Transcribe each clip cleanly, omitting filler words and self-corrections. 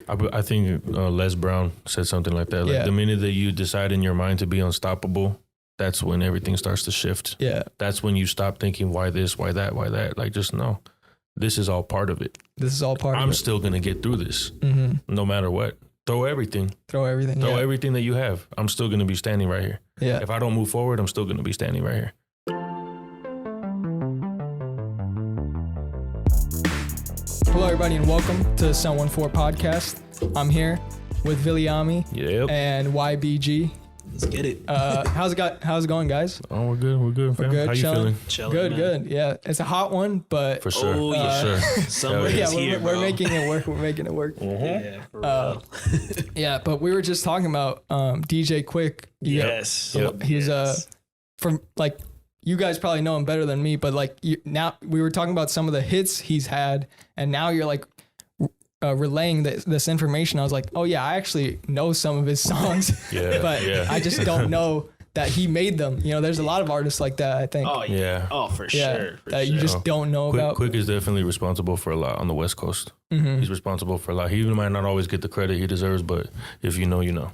I think Les Brown said something like that. Like the minute that you decide in your mind to be unstoppable, that's when everything starts to shift. Yeah. That's when you stop thinking, why this, why that, why that? Like, just know this is all part of it. This is all part of it. I'm still going to get through this no matter what. Throw everything. Throw everything. Throw everything that you have. I'm still going to be standing right here. Yeah. If I don't move forward, I'm still going to be standing right here. Hello, everybody, and welcome to the Sound 14 podcast. I'm here with Villiami and YBG. Let's get it. How's it going, guys? Oh, we're good. We're good. We're good. How you feeling? Chilling, Good, man. good. Yeah, it's a hot one, but For sure. Oh, yeah. For sure. Summer yeah, is here, we're bro. making it work. We're making it work. Yeah, for real. Yeah, but we were just talking about DJ Quick. Yes. He's from like you guys probably know him better than me, but like now we were talking about some of the hits he's had, and now you're like relaying this information. I was like, oh yeah, I actually know some of his songs, but I just don't know that he made them. You know, there's a lot of artists like that, I think. Oh yeah. Oh, for sure. That you just don't know about. Quick is definitely responsible for a lot on the West Coast. He's responsible for a lot. He might not always get the credit he deserves, but if you know, you know.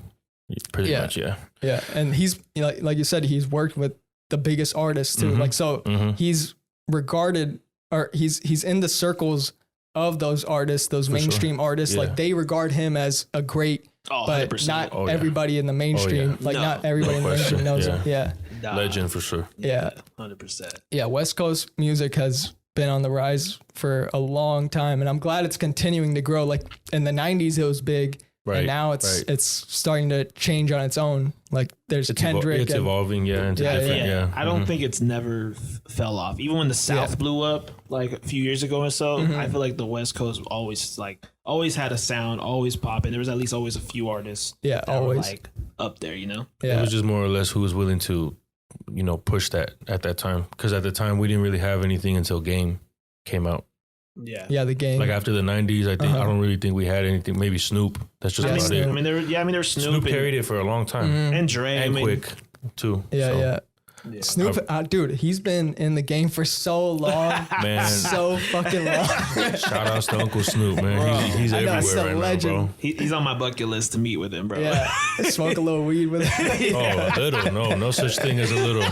Pretty much, yeah. Yeah, and he's, you know, like you said, he's worked with the biggest artists too. Like, so he's regarded, or he's in the circles of those artists, those mainstream artists. Like, they regard him as a great, but 100%. not everybody in the mainstream. Like, not everybody in the mainstream knows him. Yeah. Legend for sure. Yeah. 100%. Yeah. West Coast music has been on the rise for a long time, and I'm glad it's continuing to grow. Like in the 90s, it was big. Right, and now it's starting to change on its own. Like there's Kendrick. It's evolving, into different, I don't think it's never fell off. Even when the South blew up like a few years ago or so, I feel like the West Coast always had a sound, always popping. There was at least always a few artists that were like up there, you know? Yeah. It was just more or less who was willing to, you know, push that at that time. Because at the time we didn't really have anything until Game came out. Yeah, the Game. Like after the 90s, I think I don't really think we had anything. Maybe Snoop. That's just about it. I mean, there was Snoop. Snoop carried it for a long time. And Dre. And Quick, too. Yeah. Snoop, dude, he's been in the game for so long, man, so fucking long. Shout outs to Uncle Snoop, man. Bro, he's everywhere right legend. now, bro. He's on my bucket list to meet with him, bro. Yeah, smoke a little weed with him. Oh, a little? No such thing as a little.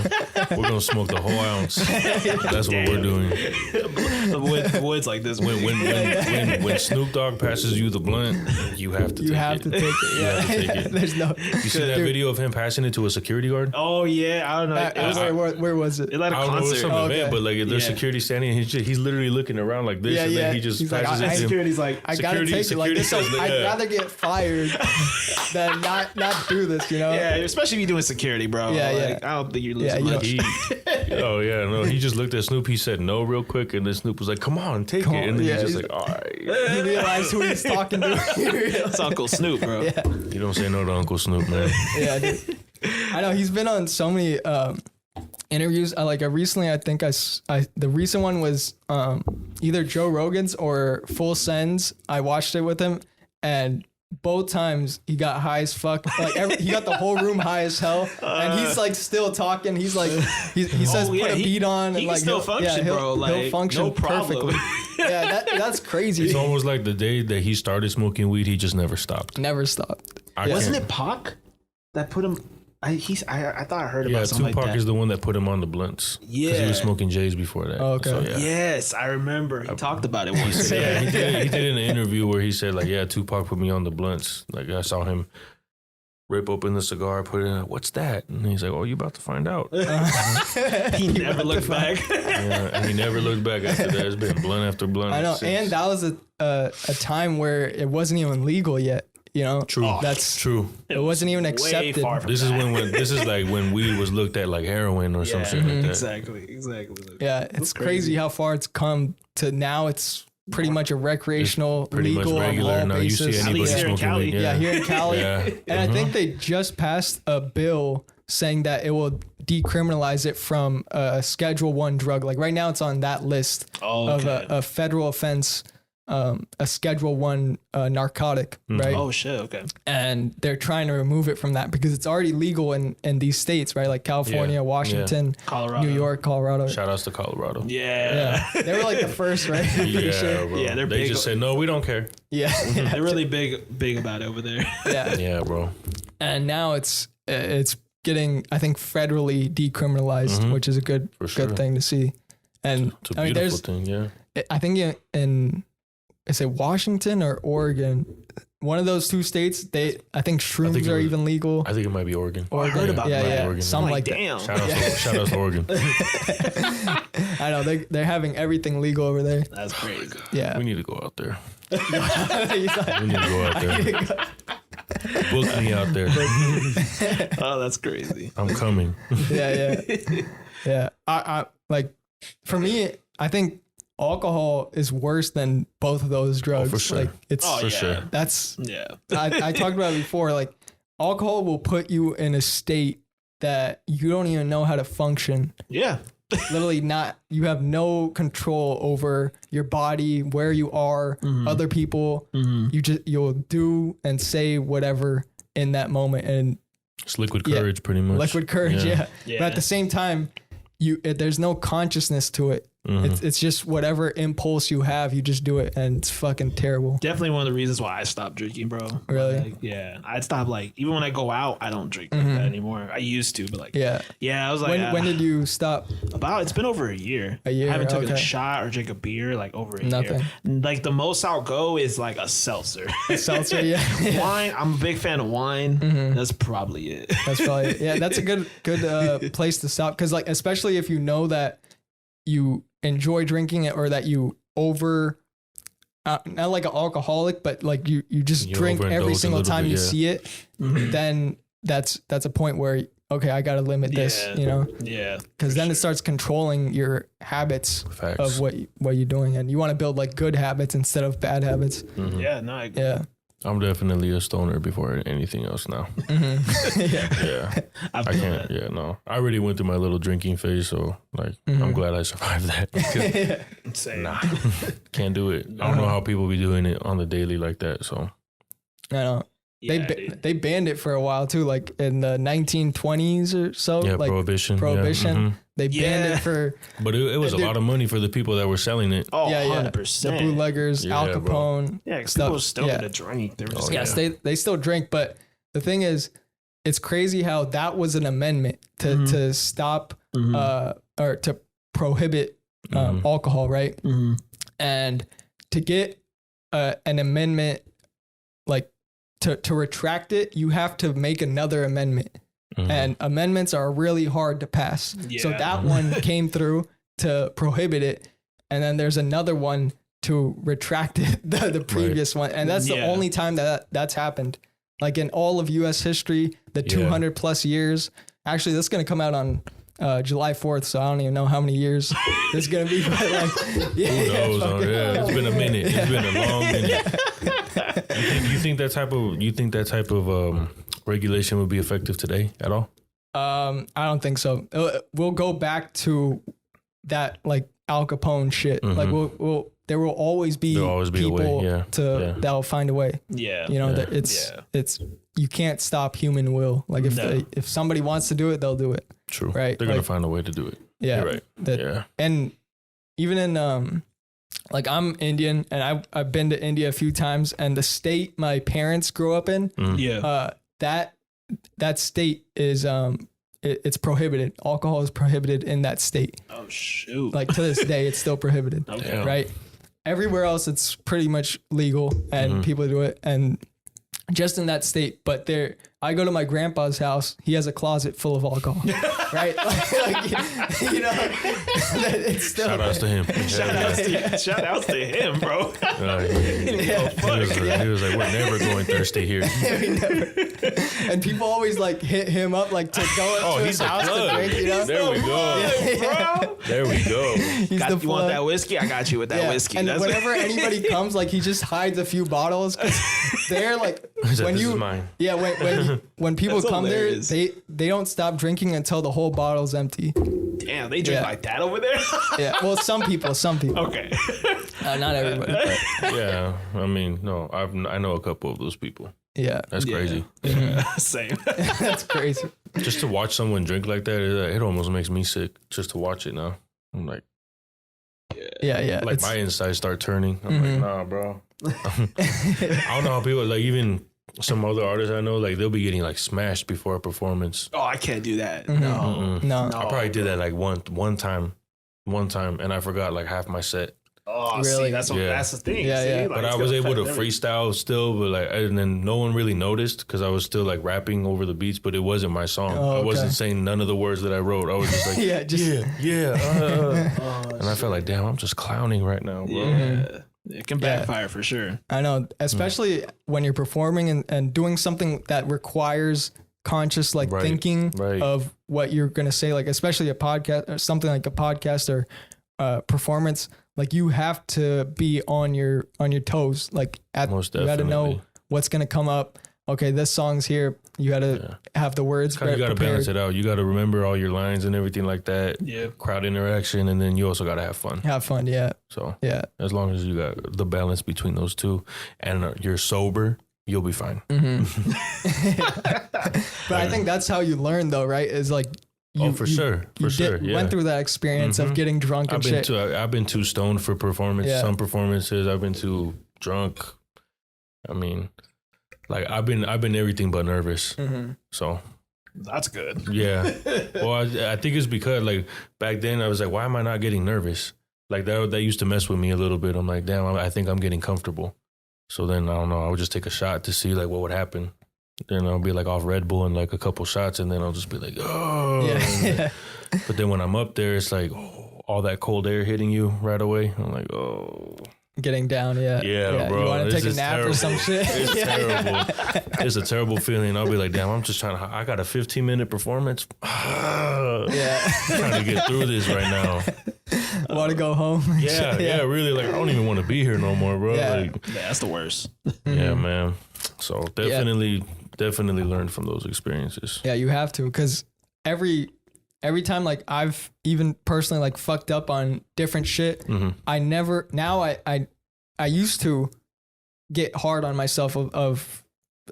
We're gonna smoke the whole ounce. That's what we're doing. Woods like this. When Snoop Dogg passes you the blunt, you have to take it. You have to take it. Yeah, take it. There's no. You see that video of him passing it to a security guard? Oh yeah, I don't know. Where was it? It like a concert. I don't know, it was some event, but like there's security standing, and he's literally looking around like this, and then he just passes it to him. Security's like, I gotta take it like this. I'd rather get fired than not do this, you know? Yeah, especially if you're doing security, bro. Yeah. I don't think you're losing much. He just looked at Snoop. He said no real quick, and then Snoop was like, "Come on, take it," and then he's just like, "All right." He realized who he's talking to. It's Uncle Snoop, bro. Yeah. You don't say no to Uncle Snoop, man. Yeah, dude. I know he's been on so many interviews. Recently, I think the recent one was either Joe Rogan's or Full Send's. I watched it with him, and both times he got high as fuck. Like he got the whole room high as hell, and he's like still talking. He's like he says put a beat on, and like still function, bro. Like he'll function no problem. perfectly. Yeah, that's crazy. It's almost like the day that he started smoking weed, he just never stopped. Never stopped. Wasn't it Pac that put him? I thought I heard about something Tupac like that. is the one that put him on the blunts. Yeah, because he was smoking J's before that. Oh, okay. So, yeah. Yes, I remember. He talked about it once. He did in an interview where he said like, yeah, Tupac put me on the blunts. Like I saw him rip open the cigar, put it in. What's that? And he's like, oh, you about to find out. He never looked back. Yeah, and he never looked back after that. It's been blunt after blunt. I know, and that was a time where it wasn't even legal yet. You know, that's true. It wasn't even accepted. This is like when weed was looked at like heroin or some shit like that. Exactly. Yeah, it's crazy how far it's come to now. It's pretty much a recreational, legal, much regular. on all now basis. you see anybody smoking weed. Yeah, here in Cali. And I think they just passed a bill saying that it will decriminalize it from a Schedule 1 drug. Like right now, it's on that list of a federal offense. a Schedule 1 narcotic, right? Oh shit. Okay. And they're trying to remove it from that because it's already legal in these states, right? Like California, Yeah. Colorado, New York, Colorado. Shout outs to Colorado. Yeah. They were like the first, right? I'm pretty sure. Bro. Yeah, they big. just said no, we don't care. Yeah. They're really big about it over there. Yeah. Yeah, bro. And now it's getting, I think, federally decriminalized, which is a good thing to see. And It's a beautiful thing. Yeah. I think in is it Washington or Oregon? One of those two states, I think shrooms are even legal. I think it might be Oregon. I heard about yeah, Oregon. something like damn. that. Shout outs to Oregon. I know they're having everything legal over there. That's crazy. Yeah, We need to go out there. He's like, We need to go out there. Book me out there. Oh, that's crazy. I'm coming. yeah. I like, for me, I think alcohol is worse than both of those drugs. for sure. Like it's For sure. that's Yeah. I talked about it before. Like alcohol will put you in a state that you don't even know how to function. Yeah. Literally not, you have no control over your body, where you are, other people. You'll do and say whatever in that moment. And It's liquid courage, pretty much. liquid courage, yeah. Yeah. But at the same time, there's no consciousness to it. It's just whatever impulse you have, you just do it, and it's fucking terrible. Definitely one of the reasons why I stopped drinking, bro. Really? Like, yeah. I stopped, like, even when I go out, I don't drink like that anymore. I used to, but like, Yeah. I was like, When did you stop? it's been over a year. A year, I haven't taken okay. a shot or drank a beer like over a Nothing. year. Like the most I'll go is like a seltzer. Seltzer, yeah. Wine. I'm a big fan of wine. That's probably it. That's probably it. Yeah, that's a good place to stop, because like especially if you know that you enjoy drinking it, or that you not like an alcoholic, but like you just You drink overindulge every a single little time bit, you yeah. see it, then that's a point where okay, I got to limit this, Yeah. you know, Yeah. because then it starts controlling your habits Facts. of what you're doing, and you want to build like good habits instead of bad habits. Yeah. No. I agree. Yeah. I'm definitely a stoner before anything else now. Yeah. I've I done can't. that. Yeah, no. I already went through my little drinking phase, so like I'm glad I survived that. Same. Nah, can't do it. I don't know how people be doing it on the daily like that. So I know. Yeah, dude. They banned it for a while too, like in the 1920s or so. yeah, like prohibition. Prohibition. Yeah, They banned Yeah. it for But it was a Dude. lot of money for the people that were selling it. Oh, yeah, 100%. the bootleggers, Yeah, Al bro. Capone. Yeah, 'cause stuff. people still Yeah. gonna drink. They were just Oh, Yes, yeah. they still drink, but the thing is, it's crazy how that was an amendment to stop or to prohibit alcohol, right? And to get an amendment, like to retract it, you have to make another amendment. And amendments are really hard to pass. So Yeah. that one came through to prohibit it. And then there's another one to retract it, the previous one. And that's the Yeah. only time that's happened. Like in all of US history, the 200 plus years. Actually, that's going to come out on July 4th. So I don't even know how many years it's going to be. But like, Who knows? It's been a minute. It's been a long minute. You think that type of regulation would be effective today at all? I don't think so. We'll go back to that like Al Capone shit. Like there will always be There'll always be a way, people yeah. that'll find a way. Yeah. You know Yeah. that it's you can't stop human will. Like if somebody wants to do it, they'll do it. True. Right. They're gonna find a way to do it. Yeah. You're right. Yeah. And even in like I'm Indian, and I've been to India a few times, and the state my parents grew up in, Yeah. that state is it's prohibited. Alcohol is prohibited in that state. Oh shoot. Like to this day, it's still prohibited. Okay. Damn. Right. Everywhere else, it's pretty much legal, and people do it, and just in that state. But I go to my grandpa's house. He has a closet full of alcohol. Right. Like, you know, it's still. Shout outs to him. Shout outs to him, bro. He was like, we're never going thirsty here. And people always like hit him up like to go to his he's a house to plug. drink. You know. There we go. Bro. There we go. He's the You want plug. that whiskey? I got you with that Yeah, whiskey. and That's whenever anybody comes, like he just hides a few bottles. 'Cause they're like He's like, when this you is mine. yeah when people That's come hilarious. there, they don't stop drinking until the whole bottle's empty. damn, they drink Yeah. like that over there. Yeah, well some people. Okay. Not everybody. But Yeah, I mean, no, I know a couple of those people. yeah, That's crazy. Same. that's crazy. Just to watch someone drink like that, it almost makes me sick. Just to watch it now, I'm like, Yeah. like my insides start turning. I'm like, nah, bro. I don't know how people like even some other artists I know, like they'll be getting like smashed before a performance. Oh, I can't do that. No. I probably did that like one time, and I forgot like half my set. Oh, Really? see, that's the thing. Yeah, see? yeah. Like, But it's I was gonna able to affect everything. freestyle still, but like, and then no one really noticed because I was still like rapping over the beats, but it wasn't my song. Oh, I wasn't okay. saying none of the words that I wrote. I was just like, and I felt like, damn, I'm just clowning right now, bro. Yeah. It can backfire for sure. I know, especially when you're performing and doing something that requires conscious like Right, thinking right. of what you're gonna say, like especially a podcast or something like a podcast or performance. Like you have to be on your toes. Like Most you got to know definitely. what's gonna come up. Okay, this song's here. You got to have the words. You got to balance it out. You got to remember all your lines and everything like that. Yeah. Crowd interaction, and then you also got to have fun. Have fun. Yeah. So Yeah. as long as you got the balance between those two, and you're sober, you'll be fine. But I think that's how you learn, though, right? Is like For sure. Yeah. went through that experience of getting drunk and shit. I've been too stoned for performance. Yeah. Some performances I've been too drunk. I mean, like I've been everything but nervous. So That's good. yeah. Well, I think it's because like back then I was like, why am I not getting nervous? Like that used to mess with me a little bit. I'm like, damn, I think I'm getting comfortable. So then I don't know. I would just take a shot to see like what would happen. Then I'll be like off Red Bull and like a couple shots, and then I'll just be like, oh. Yeah. But then when I'm up there, it's like all that cold air hitting you right away. I'm like, oh. Getting down. Yeah. Yeah, bro. You want to This take a is nap or terrible. some shit? It's terrible. It's a terrible feeling. I'll be like, damn, I'm just trying to, I got a 15-minute performance. Yeah. Trying to get through this right now. Want to go home? Yeah, really. Like, I don't even want to be here no more, bro. Yeah. Like, Yeah, that's the worst. yeah, man. So definitely learned from those experiences. Yeah, you have to, because every time like I've even personally like fucked up on different shit, I never I used to get hard on myself of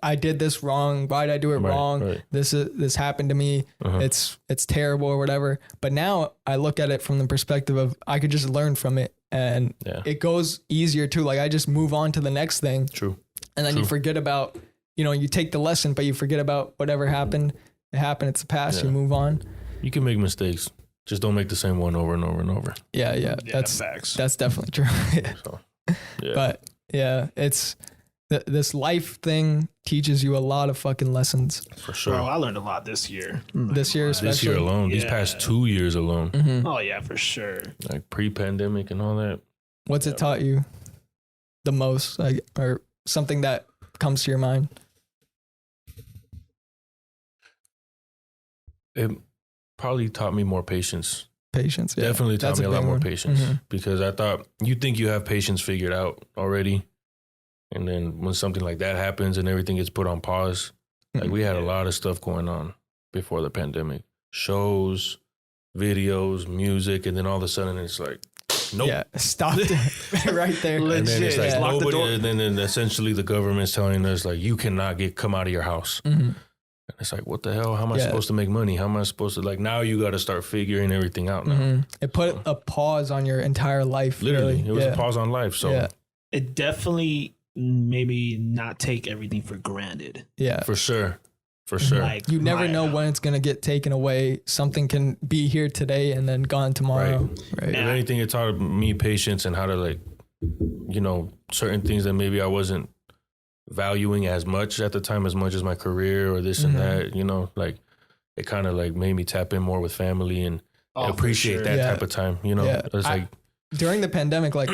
I did this wrong. Why did I do it wrong? Right. This happened to me. It's terrible or whatever. But now I look at it from the perspective of I could just learn from it, and it goes easier too. Like I just move on to the next thing. True. And then you forget about, you take the lesson, but you forget about whatever happened. It happened. It's the past. Yeah. You move on. You can make mistakes. Just don't make the same one over and over and over. Yeah. That's facts. That's definitely true. Yeah. So, yeah. But yeah, it's this life thing teaches you a lot of fucking lessons. For sure. Bro, I learned a lot this year. This year, especially. This year alone, these past 2 years alone, Oh yeah, for sure. like pre-pandemic and all that. What's it taught you the most, like, or something that comes to your mind? It probably taught me more patience. Patience. Yeah. Definitely taught That's me a big lot more one. patience because I thought you think you have patience figured out already. And then when something like that happens and everything gets put on pause, like we had a lot of stuff going on before the pandemic, shows, videos, music. And then all of a sudden it's like, nope. Yeah. Stop it right there. And then it's like Just lock the door. nobody, and then essentially the government's telling us like, you cannot come out of your house. And it's like, what the hell? How am I supposed to make money? How am I supposed to, like, now you got to start figuring everything out now. It put a pause on your entire life. Literally. Really. It was a pause on life. So It definitely made me not take everything for granted. Yeah. for sure. For sure. Like You never know when it's going to get taken away. Something can be here today and then gone tomorrow. Right. If anything, it taught me patience and how to, like, certain things that maybe I wasn't valuing as much at the time, as much as my career or this and that, like it kind of like made me tap in more with family and appreciate that type of time, It's like during the pandemic, like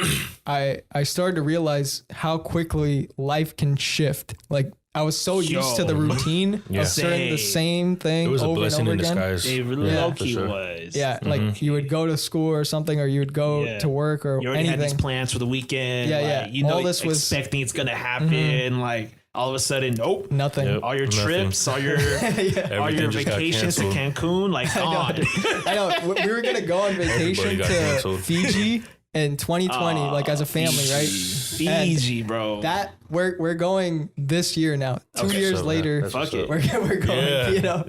I started to realize how quickly life can shift. Like I was so used to the routine of doing the same thing it was a over and blessing over in again. disguise. It really Yeah, low-key for sure. was. Yeah, like you would go to school or something, or you would go to work or You already anything. had these plans for the weekend. Yeah, like, yeah. All this was expecting it's gonna happen. Like all of a sudden, nope. Nothing. Yep. All your Nothing. trips, all your Everything just got vacations to canceled. Cancun, like gone. I know. We were gonna go on vacation Everybody got to canceled. Fiji, in 2020, like as a family, right? Fiji, bro. That we're going this year now. 2 years later, fuck it. we're going. You know,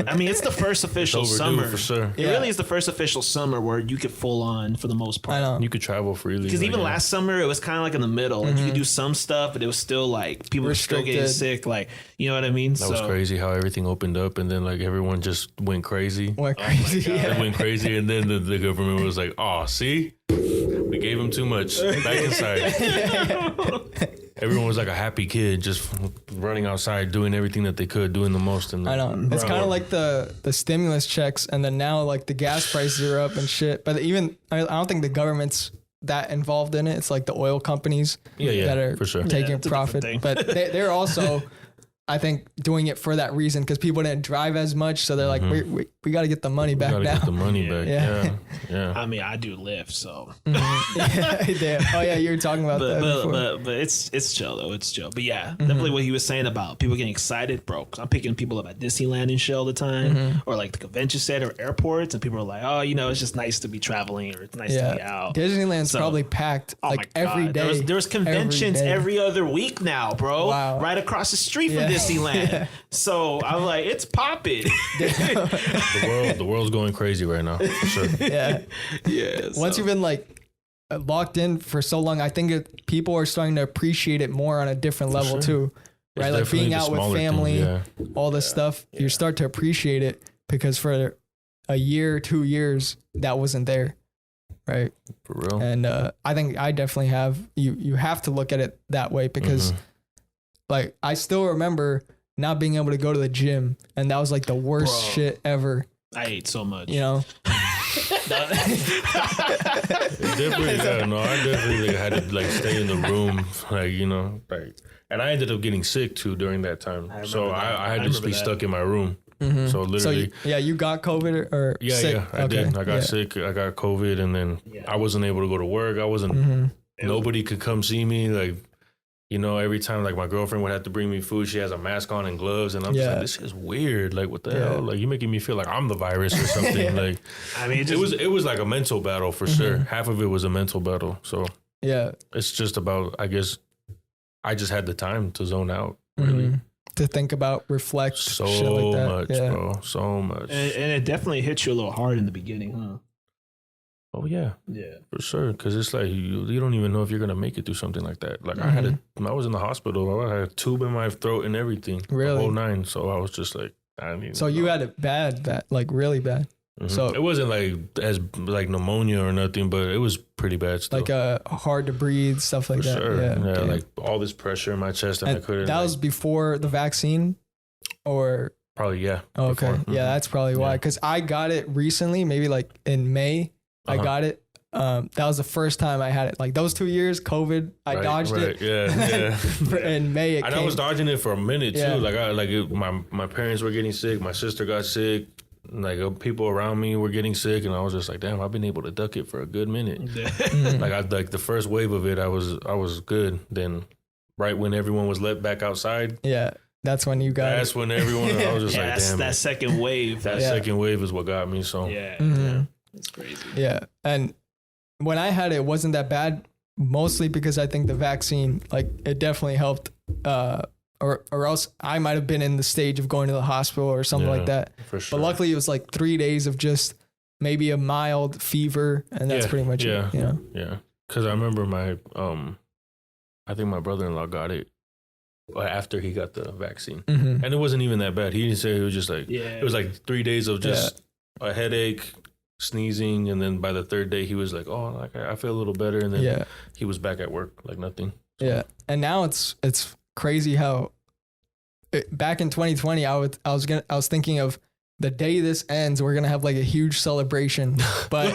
I mean, it's the first official summer for sure. It really is the first official summer where you could full on for the most part. I know. You could travel freely. Because even last summer, it was kind of like in the middle. Like you could do some stuff, but it was still like people were still getting sick. Like, you know what I mean? That was crazy how everything opened up and then like everyone just went crazy. Went crazy. They went crazy, and then the government was like, "Oh, see, we gave him too much. Back inside." Everyone was like a happy kid, just running outside, doing everything that they could, doing the most. And I know it's kind of like the stimulus checks, and then now like the gas prices are up and shit. But even I don't think the government's that involved in it. It's like the oil companies that are for sure. taking profit, but they're also. I think doing it for that reason because people didn't drive as much, so they're like, we got to get the money back now. Get the money back. Yeah. I mean, I do Lyft, so. Oh yeah, you were talking about that before. But it's chill though. It's chill. But yeah, definitely what he was saying about people getting excited, bro. Cause I'm picking people up at Disneyland and shit all the time, or like the convention center or airports, and people are like, oh, you know, it's just nice to be traveling or it's nice to be out. Disneyland's probably packed like every day. There's conventions every other week now, bro. Wow. Right across the street from Disneyland. So I'm like, it's popping. The world's going crazy right now, for sure. Yeah. Once you've been like locked in for so long, I think people are starting to appreciate it more on a different level too. Right? Like being out with family, all this stuff, you start to appreciate it because for a year, 2 years, that wasn't there. Right. For real. And I think I definitely have, you have to look at it that way because like I still remember not being able to go to the gym, and that was like the worst shit ever. I ate so much. You know? I definitely had to like stay in the room, like, you know, like, and I ended up getting sick too during that time. So I had to just be stuck in my room. So literally, you got COVID or sick? I did. I got sick. I got COVID, and then I wasn't able to go to work. I wasn't. Nobody could come see me. Like, you know, every time like my girlfriend would have to bring me food, she has a mask on and gloves, and I'm just like, this is weird. Like, what the hell? Like, you're making me feel like I'm the virus or something. Like, I mean, it was like a mental battle for sure. Half of it was a mental battle. So it's just about, I guess, I just had the time to zone out. Really. To think about, reflect, so shit like that. Much, bro. So much. And it definitely hit you a little hard in the beginning, huh? Oh yeah, for sure. Because it's like you don't even know if you're gonna make it through something like that. Like I was in the hospital. I had a tube in my throat and everything, really, the whole nine. So I was just like, I mean. So you had it bad, like really bad. So it wasn't like as like pneumonia or nothing, but it was pretty bad still. Like hard to breathe, stuff like that. Sure. Yeah, like all this pressure in my chest, and I couldn't. That was before the vaccine, or probably Oh, okay, yeah, that's probably why. Because I got it recently, maybe like in May. I got it. That was the first time I had it. Like those 2 years, COVID, I dodged it. Yeah. In May, I was dodging it for a minute too. Like my parents were getting sick. My sister got sick. Like people around me were getting sick, and I was just like, damn, I've been able to duck it for a good minute. Like the first wave of it, I was good. Then right when everyone was let back outside, that's when you got it. That's when everyone. I was just like, damn. That second wave. That second wave is what got me. So it's crazy. Yeah, and when I had it, it wasn't that bad. Mostly because I think the vaccine, like, it definitely helped. Or else I might have been in the stage of going to the hospital or something like that. For sure. But luckily it was like 3 days of just maybe a mild fever, and that's pretty much it. You know? Yeah. Because I remember I think my brother-in-law got it after he got the vaccine. And it wasn't even that bad. He didn't say, it was just like, it was like 3 days of just a headache, sneezing, and then by the third day he was like, oh, like I feel a little better, and then he was back at work like nothing. So. And now it's crazy how back in 2020 I was thinking of the day this ends, we're gonna have like a huge celebration, but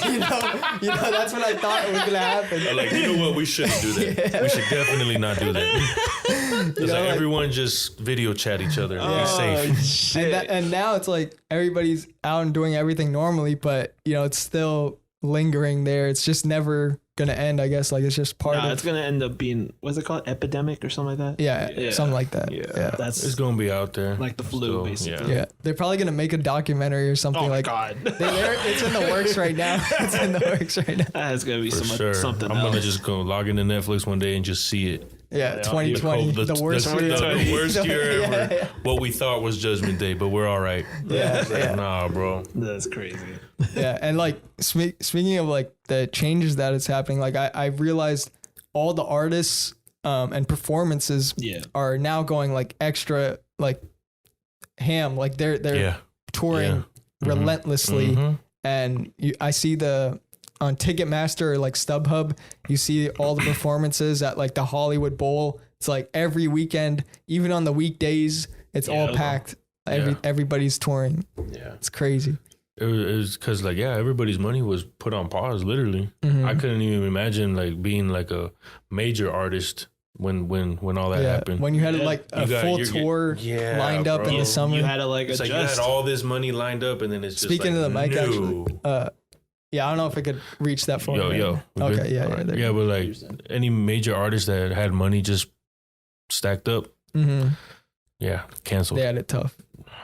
you know that's what I thought was gonna happen. Like, you know what, we shouldn't do that. We should definitely not do that. It's like everyone just video chat each other and be safe. And now it's like everybody's out and doing everything normally, but you know it's still lingering there. It's just never gonna end, I guess. Like it's just part of. It's gonna end up being, what's it called, epidemic or something like that. Yeah, something like that. Yeah, it's gonna be out there, like the flu, basically. Yeah, they're probably gonna make a documentary or something like. God, it's in the works right now. It's in the works right now. That's gonna be something. I'm gonna just go log into Netflix one day and just see it. Yeah, 2020, the worst year. The worst year ever. Yeah. What we thought was Judgment Day, but we're all right. Yeah. Nah, bro. That's crazy. Yeah, and like speaking of like the changes that is happening, like I realized all the artists and performances are now going like extra like ham, like they're touring relentlessly, and I see on Ticketmaster or like StubHub, you see all the performances at like the Hollywood Bowl. It's like every weekend, even on the weekdays, it's all packed. Everybody's touring. Yeah, it's crazy. It was because like everybody's money was put on pause. Literally, I couldn't even imagine like being like a major artist when all that happened. When you had like a full tour lined up in the summer, you had to like adjust. You had all this money lined up, and then it's just speaking like, of the mic, actually. Yeah, I don't know if it could reach that far. Yo. Okay, yeah. But like any major artist that had money just stacked up, canceled. They had it tough.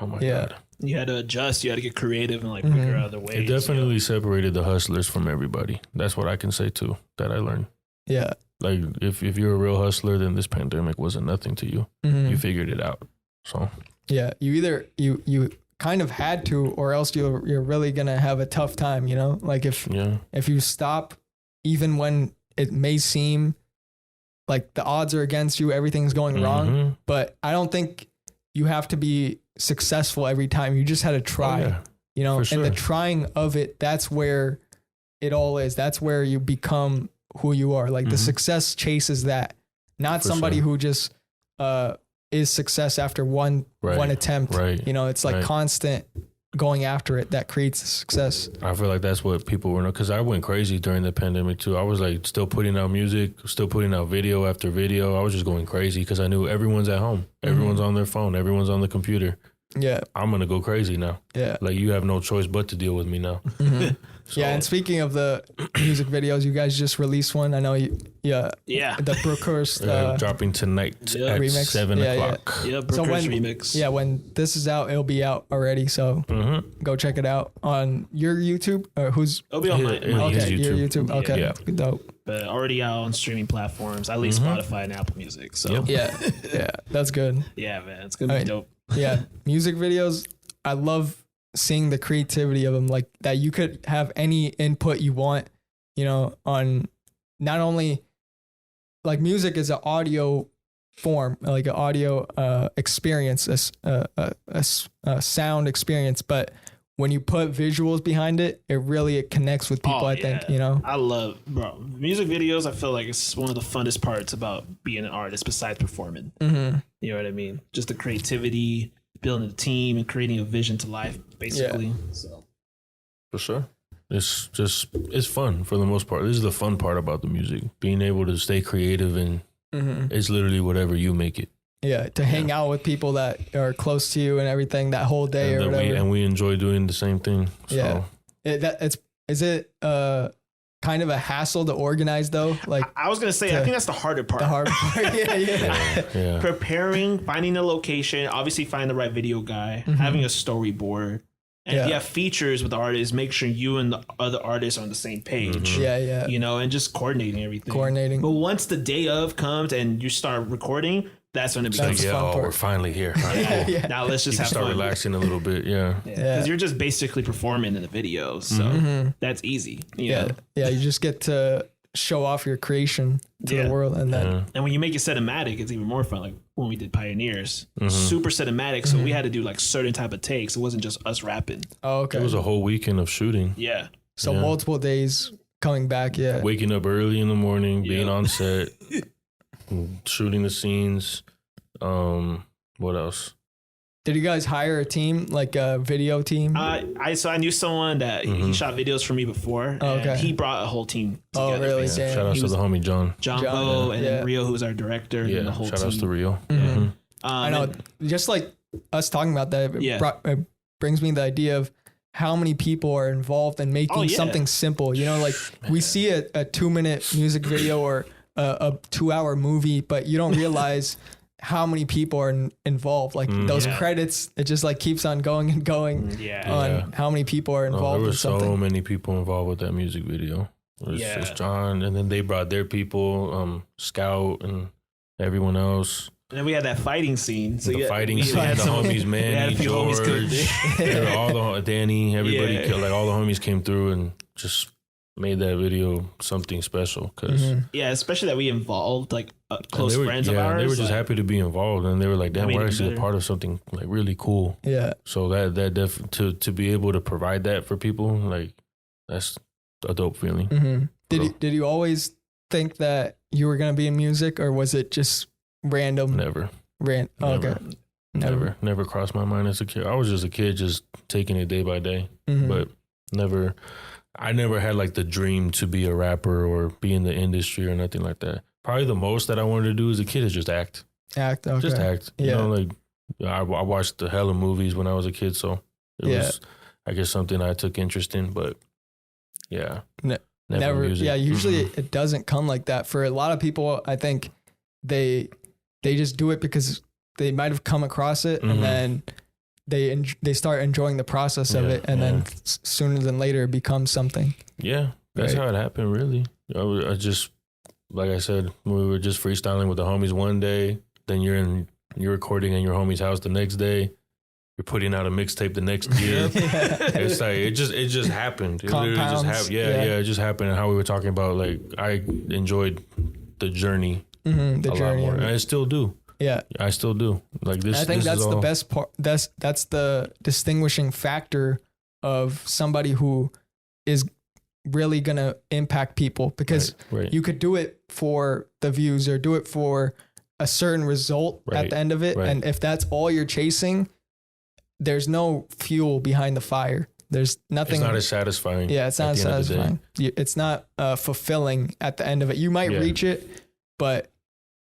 Oh my God. You had to adjust. You had to get creative and like figure out other ways. It definitely separated the hustlers from everybody. That's what I can say too, that I learned. Yeah. Like if you're a real hustler, then this pandemic wasn't nothing to you. You figured it out. So yeah, you either you kind of had to, or else you're really gonna have a tough time, you know? Like if you stop, even when it may seem like the odds are against you, everything's going wrong, but I don't think you have to be successful every time. You just had to try, you know, and the trying of it, that's where it all is. That's where you become who you are. Like the success chases that, not somebody who just is success after one attempt. Right. You know, it's like constant going after it that creates success. I feel like that's what people were, because I went crazy during the pandemic too. I was like still putting out music, still putting out video after video. I was just going crazy because I knew everyone's at home. Everyone's on their phone. Everyone's on the computer. Yeah. I'm going to go crazy now. Yeah. Like you have no choice but to deal with me now. So. Yeah, and speaking of the music videos, you guys just released one. I know you, the Brookhurst dropping tonight at remix. 7 o'clock. Yeah, Brookhurst remix. Yeah, when this is out, it'll be out already. So go check it out on your YouTube. Or it'll be on my YouTube. Your YouTube. Okay, yeah. Dope. But already out on streaming platforms, at least Spotify and Apple Music. So yeah, that's good. Yeah, man, it's gonna be dope. Yeah, music videos. I love seeing the creativity of them, like that you could have any input you want, you know, on not only like music is an audio form, like an audio experience, a sound experience, but when you put visuals behind it, it connects with people. I think, you know, I love, music videos. I feel like it's one of the funnest parts about being an artist besides performing. You know what I mean? Just the creativity, building a team and creating a vision to life, basically. So for sure, it's fun for the most part. This is the fun part about the music, being able to stay creative, and it's literally whatever you make it. Yeah, to hang out with people that are close to you and everything that whole day or whatever. We enjoy doing the same thing. So. Yeah, is it kind of a hassle to organize though? Like I was gonna say, I think that's the harder part. The hard part, yeah. Preparing, finding the location, obviously finding the right video guy, having a storyboard, and if you have features with the artists, make sure you and the other artists are on the same page. Yeah. You know, and just coordinating everything. But once the day of comes and you start recording, that's when it becomes fun part. We're finally here. Right, cool. Now let's just start relaxing a little bit. Because you're just basically performing in the video, so that's easy. You know? You just get to show off your creation to the world, and then and when you make it cinematic, it's even more fun. Like when we did Pioneers, super cinematic, so we had to do like certain type of takes. It wasn't just us rapping. Oh, okay. It was a whole weekend of shooting. Yeah. So multiple days coming back. Yeah. Waking up early in the morning, being on set. Shooting the scenes. What else? Did you guys hire a team, like a video team? I knew someone that he shot videos for me before. And he brought a whole team together. Oh, really? Yeah. Shout out to the homie John Bo, and then Rio, who's our director. Yeah, and the whole shout team. outs to Rio. I know. Just like us talking about that, it brings me the idea of how many people are involved in making something simple. You know, like we see a 2-minute music video or a 2-hour movie, but you don't realize how many people are involved. Like those credits, it just like keeps on going and going on how many people are involved. There were in something. so many people involved with that music video. It was just John, and then they brought their people, Scout and everyone else. And then we had that fighting scene. So the fighting scene, the homies, Manny, George, Danny, everybody, like all the homies came through and just made that video something special. Cause especially that we involved like close friends of ours. They were just happy to be involved, and they were like, "Damn, we're actually a part of something like really cool." Yeah. So to be able to provide that for people, like that's a dope feeling. Mm-hmm. Did you always think that you were gonna be in music, or was it just random? Never. Okay. Never crossed my mind as a kid. I was just a kid, just taking it day by day, but never. I never had like the dream to be a rapper or be in the industry or nothing like that. Probably the most that I wanted to do as a kid is just act. Okay. Just act. You know, like I watched the hella movies when I was a kid, so it was, I guess, something I took interest in. But never. Music. Yeah, usually it doesn't come like that. For a lot of people, I think they just do it because they might have come across it and then they start enjoying the process of it, and then sooner than later it becomes something. Yeah, that's how it happened, really. I just, like I said, we were just freestyling with the homies one day, then you're recording in your homie's house the next day, you're putting out a mixtape the next year. It's like it just happened. It literally just happened. It just happened. And how we were talking about, like, I enjoyed the journey a lot more, and I still do. Yeah, I still do. Like this. I think that's the best part. That's the distinguishing factor of somebody who is really gonna impact people, because you could do it for the views or do it for a certain result at the end of it, and if that's all you're chasing, there's no fuel behind the fire. There's nothing. It's not as satisfying. Yeah, it's not as satisfying. It's not fulfilling at the end of it. You might reach it, but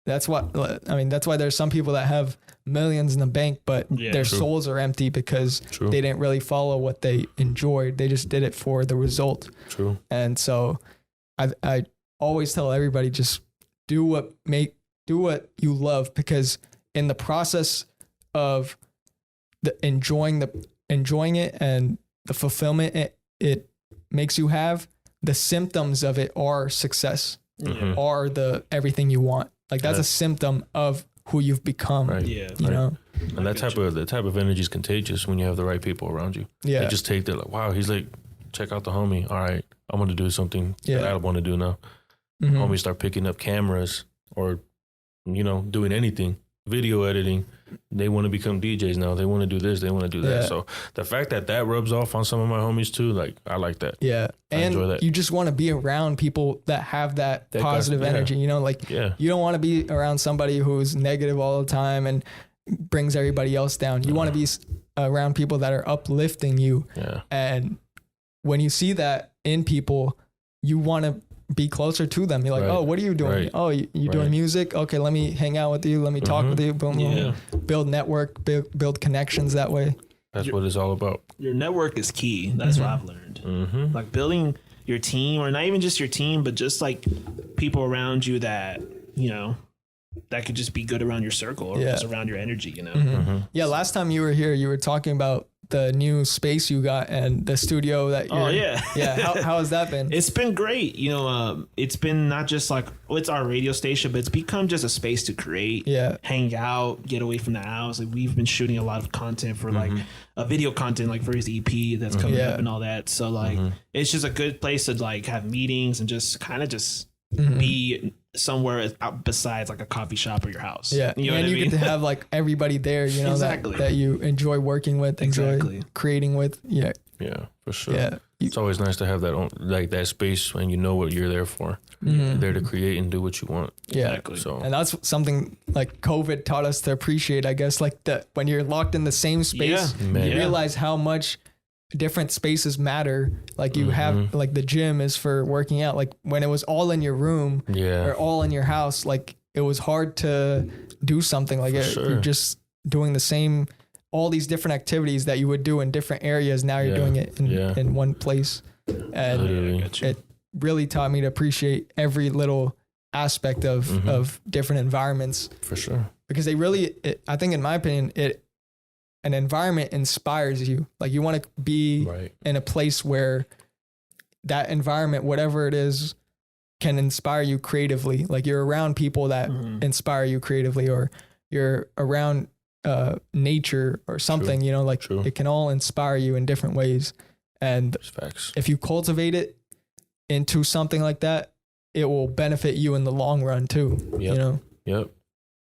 that's why there's some people that have millions in the bank, but their souls are empty because they didn't really follow what they enjoyed. They just did it for the result. True. And so I always tell everybody, just do what you love, because in the process of enjoying it and the fulfillment it makes you have, the symptoms of it are success, are the everything you want. Like that's a symptom of who you've become. Right. Yeah. You know? And that type of energy is contagious when you have the right people around you. Yeah. They just take that, like, wow, he's like, check out the homie. All right, I'm going to do something that I want to do now. Homies start picking up cameras or, doing anything, video editing. They want to become DJs now. They want to do this. They want to do that. So the fact that rubs off on some of my homies too, like, I like that. Yeah. I enjoy that. You just want to be around people that have that positive energy, you don't want to be around somebody who's negative all the time and brings everybody else down. You want to be around people that are uplifting you. Yeah. And when you see that in people, you want to be closer to them. You're like, oh, what are you doing? Oh, you're doing music? Okay, let me hang out with you. Let me talk with you. Boom, boom. Build network, build connections that way. That's what it's all about. Your network is key. That's what I've learned. Like building your team, or not even just your team, but just like people around you that, that could just be good around your circle or just around your energy, Yeah, last time you were here, you were talking about the new space you got and the studio that you're how has that been? It's been great. It's been not just like, it's our radio station, but it's become just a space to create, hang out, get away from the house. Like, we've been shooting a lot of content for like a video content, like for his EP that's coming up and all that. So like it's just a good place to like have meetings and just kind of just be somewhere out besides like a coffee shop or your house. Yeah. And you get to have like everybody there, that you enjoy working with, enjoy creating with. Yeah. Yeah, for sure. Yeah. It's always nice to have that space when you know what you're there for. You're there to create and do what you want. Yeah. Exactly. So, and that's something like COVID taught us to appreciate, I guess, like that when you're locked in the same space, you realize how much different spaces matter. Like you have like the gym is for working out. Like when it was all in your room or all in your house, like it was hard to do something like it. You're just doing the same all these different activities that you would do in different areas. Now you're doing it in one place. And it really taught me to appreciate every little aspect of different environments. For sure. Because they really, I think in my opinion, an environment inspires you. Like you want to be in a place where that environment, whatever it is, can inspire you creatively. Like you're around people that inspire you creatively, or you're around nature or something, you know, like it can all inspire you in different ways. And if you cultivate it into something like that, it will benefit you in the long run too. You know? Yep.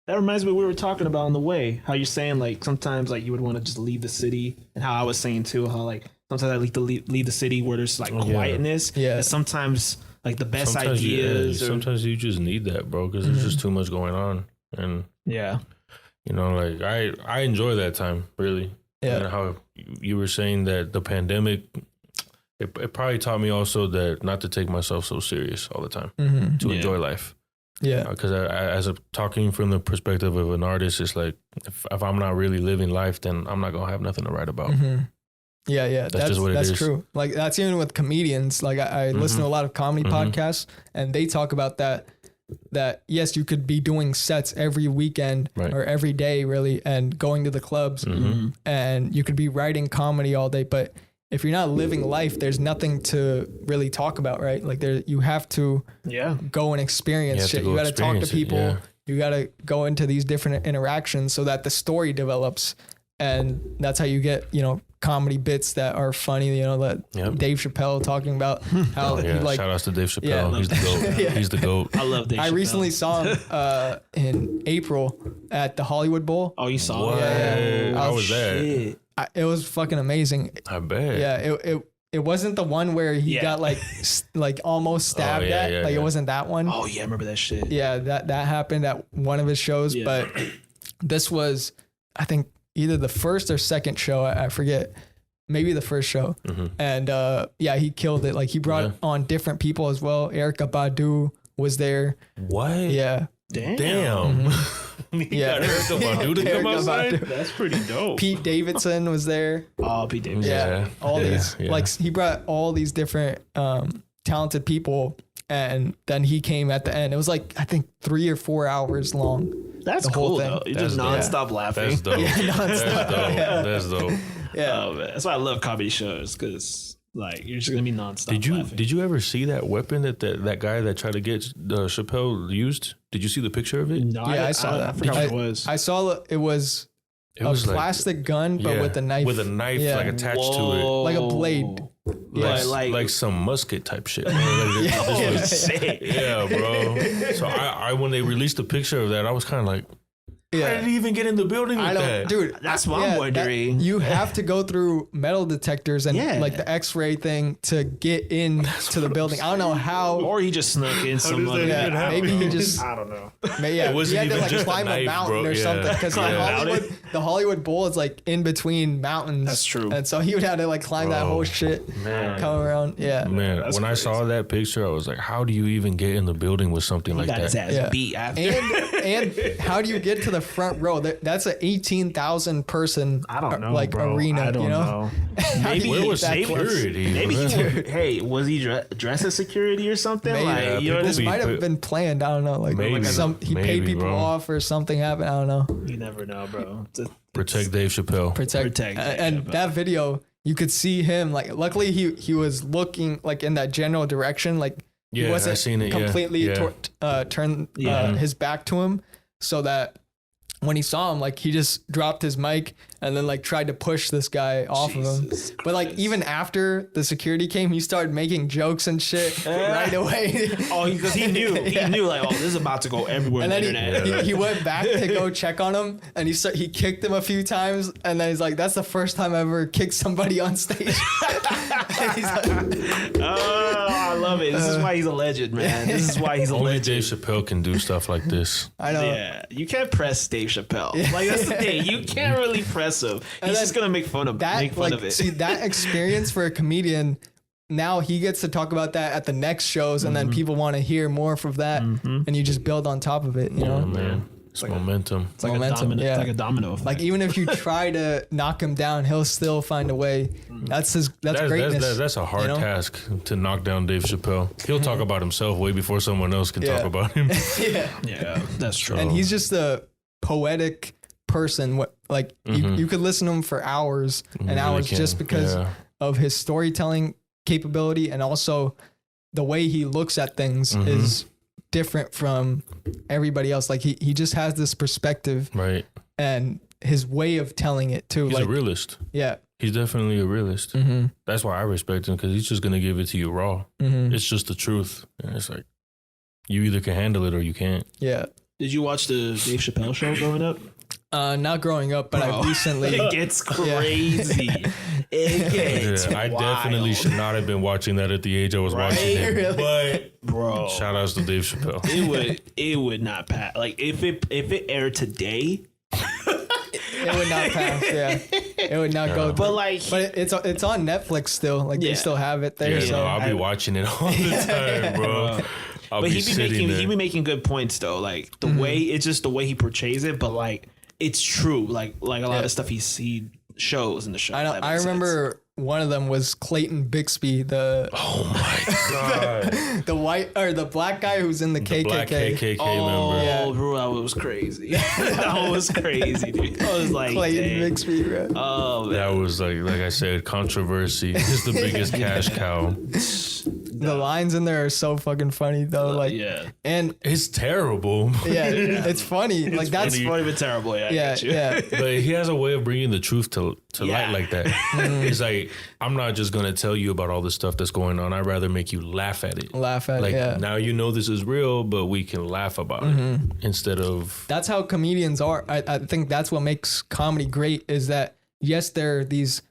That reminds me of what we were talking about on the way. How you're saying like sometimes like you would want to just leave the city, and how I was saying too, how like sometimes I like to leave the city where there's like quietness. Yeah. And sometimes like the best ideas. Sometimes you just need that, bro, because there's just too much going on. And you know, like I enjoy that time really. Yeah. And how you were saying that the pandemic, it probably taught me also that not to take myself so serious all the time, to enjoy life. Yeah, because as talking from the perspective of an artist, it's like if I'm not really living life, then I'm not gonna have nothing to write about. Yeah, that's just what it is. That's true. Like that's even with comedians. Like I listen to a lot of comedy podcasts, and they talk about that yes, you could be doing sets every weekend or every day, really, and going to the clubs, and you could be writing comedy all day, but if you're not living life, there's nothing to really talk about, right? Like you have to go and experience shit. You got to talk to people. Yeah. You got to go into these different interactions so that the story develops. And that's how you get, you know, comedy bits that are funny, you know, that Dave Chappelle talking about how he like. Shout outs to Dave Chappelle. He's the GOAT. He's the GOAT. I love Dave Chappelle. I recently saw him in April at the Hollywood Bowl. Oh, you saw him? Yeah. How was that? It was fucking amazing. I bet. Yeah, it wasn't the one where he got like almost stabbed at. It wasn't that one. Oh yeah, I remember that shit. Yeah, that happened at one of his shows, but this was, I think, either the first or second show. I forget. Maybe the first show. And he killed it. Like he brought on different people as well. Erykah Badu was there. What? Yeah. Damn. He got Erykah Badu to come outside? That's pretty dope. Pete Davidson was there. Oh, Pete Davidson. Yeah. All these, like he brought all these different talented people, and then he came at the end. It was like, I think 3 or 4 hours long. That's cool though. You're just nonstop laughing. That's dope. That's dope. Yeah. Oh, man. That's why I love comedy shows, because like you're just gonna be nonstop laughing. Did you ever see that weapon that guy that tried to get Chappelle used? Did you see the picture of it? No, I saw that. I forgot what it was. I saw it was a plastic gun, but with a knife. With a knife like attached to it. Like a blade. Like some musket type shit. Bro. So I when they released the picture of that, I was kind of like, how did he even get in the building with that? Dude, that's what I'm wondering. You have to go through metal detectors and like the X-ray thing to get into the building. I don't know how. Or he just snuck in some other. Maybe he just. I don't know. Maybe, he had to like climb a mountain or something, because the Hollywood Bowl is like in between mountains. That's true. And so he would have to like climb that whole shit, come around. Yeah, man. When I saw that picture, I was like, how do you even get in the building with something like that? His ass beat after. And how do you get to the front row? That's an 18,000 person. I don't know, like bro. arena. I don't know. Maybe where was security? Maybe was he dressed as security or something? Maybe. Like, this might have been planned. I don't know. Like he paid people off or something happened. I don't know. You never know, bro. Protect Dave Chappelle. Protect and Chappelle. That video, you could see him. Like, luckily he was looking like in that general direction. Like he wasn't completely turned his back to him, so that when he saw him, like he just dropped his mic and then like tried to push this guy off of him. But like even after the security came, he started making jokes and shit right away. Because he knew like, this is about to go everywhere on the internet. He went back to go check on him, and he kicked him a few times, and then he's like, that's the first time I ever kicked somebody on stage. I love it. This is why he's a legend, man. This is why he's a legend. Only Dave Chappelle can do stuff like this. I know. Yeah, you can't press Dave Chappelle. Like, that's the thing. You can't really press him. He's just gonna make fun of it. See, that experience for a comedian, now he gets to talk about that at the next shows, and then people want to hear more from that, and you just build on top of it. You know, man. It's like momentum. It's like momentum. It's like a domino effect. Like even if you try to knock him down, he'll still find a way. That's greatness. That's a hard task to knock down Dave Chappelle. He'll talk about himself way before someone else can talk about him. Yeah, that's true. And he's just a poetic person. Like you could listen to him for hours and hours just because of his storytelling capability, and also the way he looks at things is different from everybody else. Like he just has this perspective, right? And his way of telling it too. He's like a realist. Yeah, he's definitely a realist. That's why I respect him, because he's just gonna give it to you raw. It's just the truth, and it's like you either can handle it or you can't. Yeah. Did you watch the Dave Chappelle show growing up? Not growing up, but I recently. It gets crazy. It gets I definitely should not have been watching that at the age I was watching it. Really? But bro, shout outs to Dave Chappelle. It would not pass. Like if it aired today, it would not pass. Yeah, it would not go. But like, it's on Netflix still. Like they still have it there. Yeah, so I'll be watching it all the time, bro. But he be making good points though. Like the way it's just the way he portrays it, but like it's true. Like a lot of stuff he shows in the show. I know. I remember one of them was Clayton Bixby, the the white or the black guy who's in the KKK. Black KKK member. Bro, that was crazy. That was crazy, dude. I was like, Clayton Bixby, bro. Oh, man. That was like I said, controversy. He's the biggest cash cow. The lines in there are so fucking funny though. Like, and it's terrible. Yeah, it's funny. Like that's funny but terrible. Yeah. But he has a way of bringing the truth to light like that. It's like, I'm not just gonna tell you about all the stuff that's going on. I'd rather make you laugh at it. Like now you know this is real, but we can laugh about it instead of. That's how comedians are. I think that's what makes comedy great. Is that yes, there are these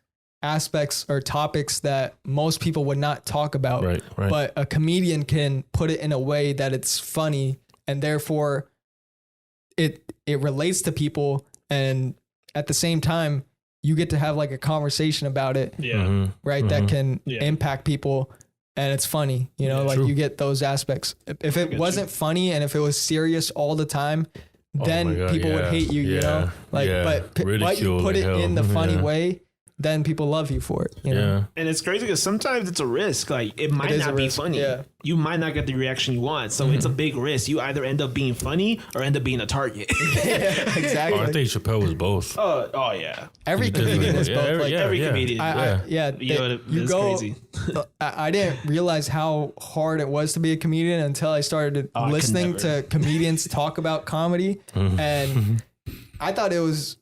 aspects or topics that most people would not talk about, right. But a comedian can put it in a way that it's funny, and therefore it relates to people, and at the same time you get to have like a conversation about it, right? That can impact people, and it's funny, you know, like true. You get those aspects. If it wasn't funny and if it was serious all the time, then people would hate you, you know, like, but you put it in the funny way, then people love you for it. You know? And it's crazy because sometimes it's a risk. Like it might not be funny. Yeah. You might not get the reaction you want. So it's a big risk. You either end up being funny or end up being a target. Exactly. Oh, I think Chappelle was both. Oh yeah. Every comedian is both. Every comedian. You go. Crazy. I didn't realize how hard it was to be a comedian until I started listening to comedians talk about comedy, and I thought it was.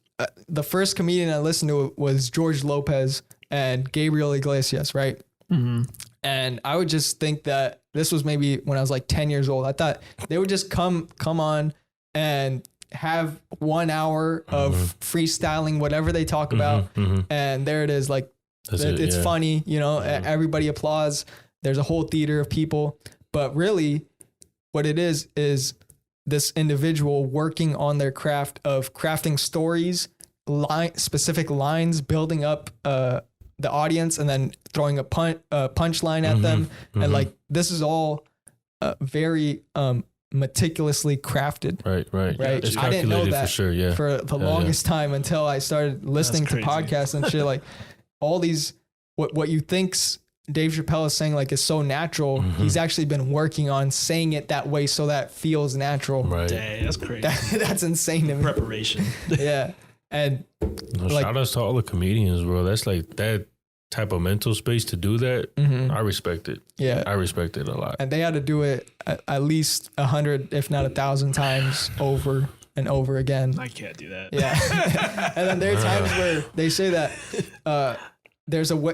The first comedian I listened to was George Lopez and Gabriel Iglesias, right? And I would just think that this was maybe when I was like 10 years old. I thought they would just come on and have 1 hour of freestyling whatever they talk about, and there it is. Like it's funny, you know. Everybody applauds. There's a whole theater of people, but really, what it is this individual working on their craft of crafting stories, specific lines, building up the audience, and then throwing a punchline at them. And like, this is all very meticulously crafted. Right. It's I didn't know that for sure. For the longest time until I started listening to podcasts and shit. Like all these, what you think's Dave Chappelle is saying like is so natural. He's actually been working on saying it that way so that feels natural. Right. Dang, that's crazy. That's insane to me. Preparation. Yeah. And shout outs to all the comedians, bro. That's like that type of mental space to do that. I respect it. Yeah. I respect it a lot. And they had to do it at least 100, if not 1,000 times over and over again. I can't do that. Yeah. And then there are times where they say that there's a way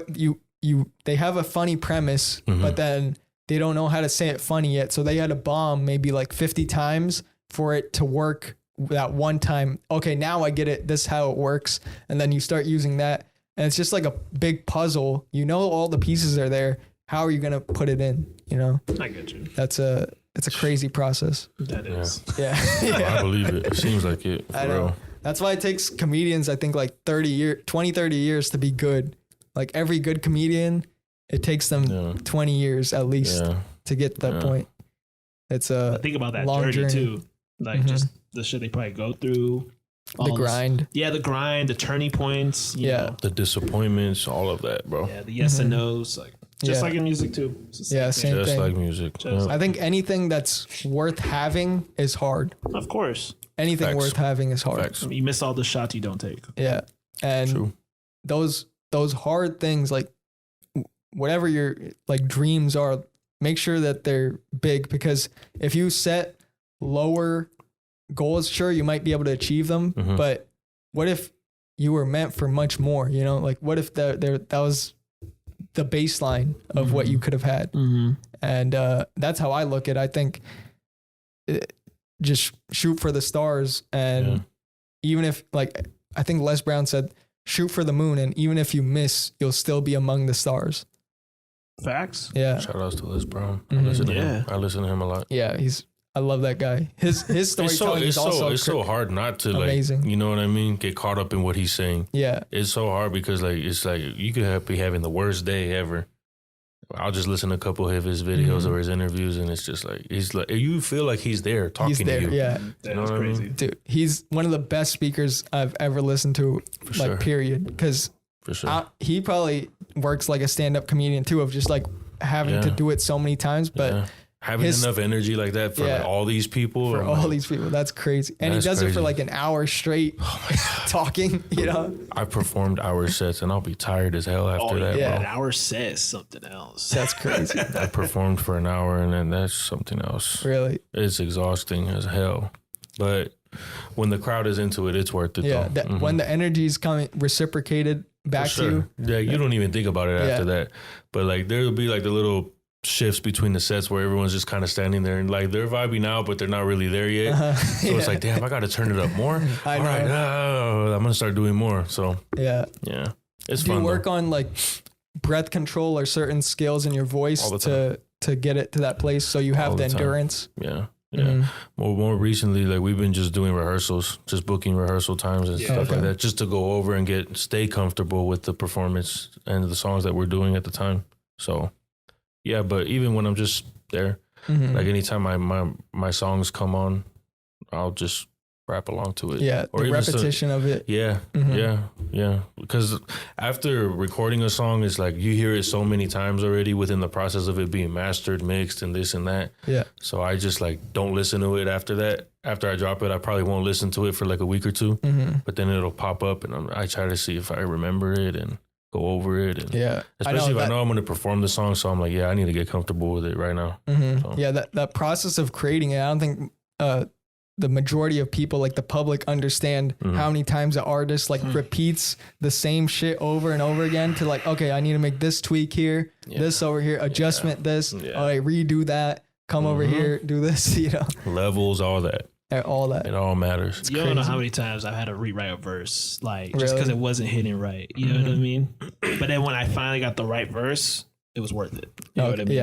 they have a funny premise, but then they don't know how to say it funny yet. So they had to bomb maybe like 50 times for it to work that one time. Okay, now I get it. This is how it works. And then you start using that. And it's just like a big puzzle. You know, all the pieces are there. How are you going to put it in? You know, I get you. It's a crazy process. That is. Yeah. I believe it. It seems like it. For real. That's why it takes comedians, I think like 30 years to be good. Like every good comedian, it takes them 20 years at least to get to that point. It's a think about that long journey too. Like just the shit they probably go through. The grind. The grind, the turning points. You know. The disappointments, all of that, bro. Yeah, the yes and no's, like just like in music too. Same thing. Just like music. I think anything that's worth having is hard. Of course. Anything worth having is hard. Facts. You miss all the shots you don't take. Yeah. And True. those hard things, like whatever your like dreams are, make sure that they're big, because if you set lower goals, sure, you might be able to achieve them, but what if you were meant for much more, you know? Like what if that was the baseline of what you could have had? And that's how I look at it. I think just shoot for the stars, and even if, like, I think Les Brown said, shoot for the moon, and even if you miss, you'll still be among the stars. Facts. Yeah. Shout outs to Les Brown. I listen to him. I listen to him a lot. Yeah, I love that guy. His storytelling is also it's so hard not to amazing. Like, you know what I mean, get caught up in what he's saying. Yeah. It's so hard because like it's like you could be having the worst day ever. I'll just listen to a couple of his videos or his interviews, and it's just like he's like, you feel like he's there talking to you. Yeah. You know what crazy. I mean? Dude, he's one of the best speakers I've ever listened to, For like, sure. period. Because For sure. he probably works like a stand-up comedian too, of just like having to do it so many times, but having enough energy like that for like all these people. For all these people, that's crazy. And he does it for like an hour straight, talking, you know? I performed hour sets, and I'll be tired as hell after that, An bro. hour says something else. That's crazy. I performed for an hour, and then that's something else. Really? It's exhausting as hell. But when the crowd is into it, it's worth it, Yeah, though. when the energy is coming reciprocated back to you. Yeah, you don't even think about it after that. But like there'll be like the little shifts between the sets where everyone's just kind of standing there and like they're vibing out, but they're not really there yet. So it's like, damn, I got to turn it up more. I know. All right, I'm going to start doing more. So yeah, it's Do fun. you work on like breath control or certain skills in your voice to get it to that place so you have the endurance? Yeah. More recently, like we've been just doing rehearsals, just booking rehearsal times and stuff like that, just to go over and stay comfortable with the performance and the songs that we're doing at the time. So yeah, but even when I'm just there, like anytime my songs come on, I'll just rap along to it. Yeah, or the repetition of it. Yeah. Because after recording a song, it's like you hear it so many times already within the process of it being mastered, mixed, and this and that. Yeah. So I just like don't listen to it after that. After I drop it, I probably won't listen to it for like a week or two. But then it'll pop up, and I try to see if I remember it and go over it. And especially if I know I'm going to perform the song, so I'm like, I need to get comfortable with it right now. So. Yeah, that process of creating it, I don't think the majority of people, like the public, understand how many times an artist like repeats the same shit over and over again to like, okay, I need to make this tweak here, this over here, adjustment this, all right, redo that, come over here, do this, you know. Levels, all that. All that. It all matters. You don't know how many times I've had to rewrite a verse, like just because it wasn't hitting right. You know what I mean? But then when I finally got the right verse, it was worth it. You know what I mean?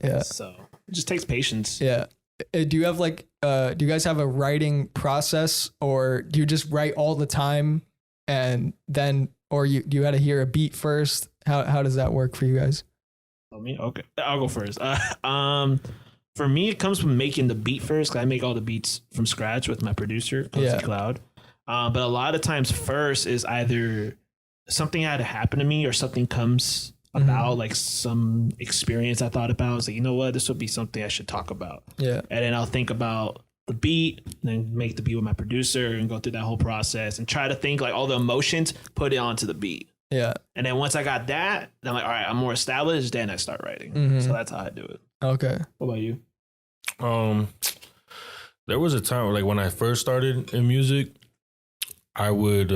Yeah. So it just takes patience. Yeah. Do you have like, do you guys have a writing process, or do you just write all the time and then, or do you had to hear a beat first? How does that work for you guys? Me? Okay. I'll go first. For me, it comes from making the beat first, because I make all the beats from scratch with my producer, Cloud. But a lot of times first is either something had to happen to me or something comes about, like some experience I thought about. I was like, you know what, this would be something I should talk about. Yeah. And then I'll think about the beat, and then make the beat with my producer and go through that whole process and try to think like all the emotions, put it onto the beat. Yeah. And then once I got that, then I'm like, all right, I'm more established, then I start writing. So that's how I do it. Okay. What about you? There was a time like when I first started in music, I would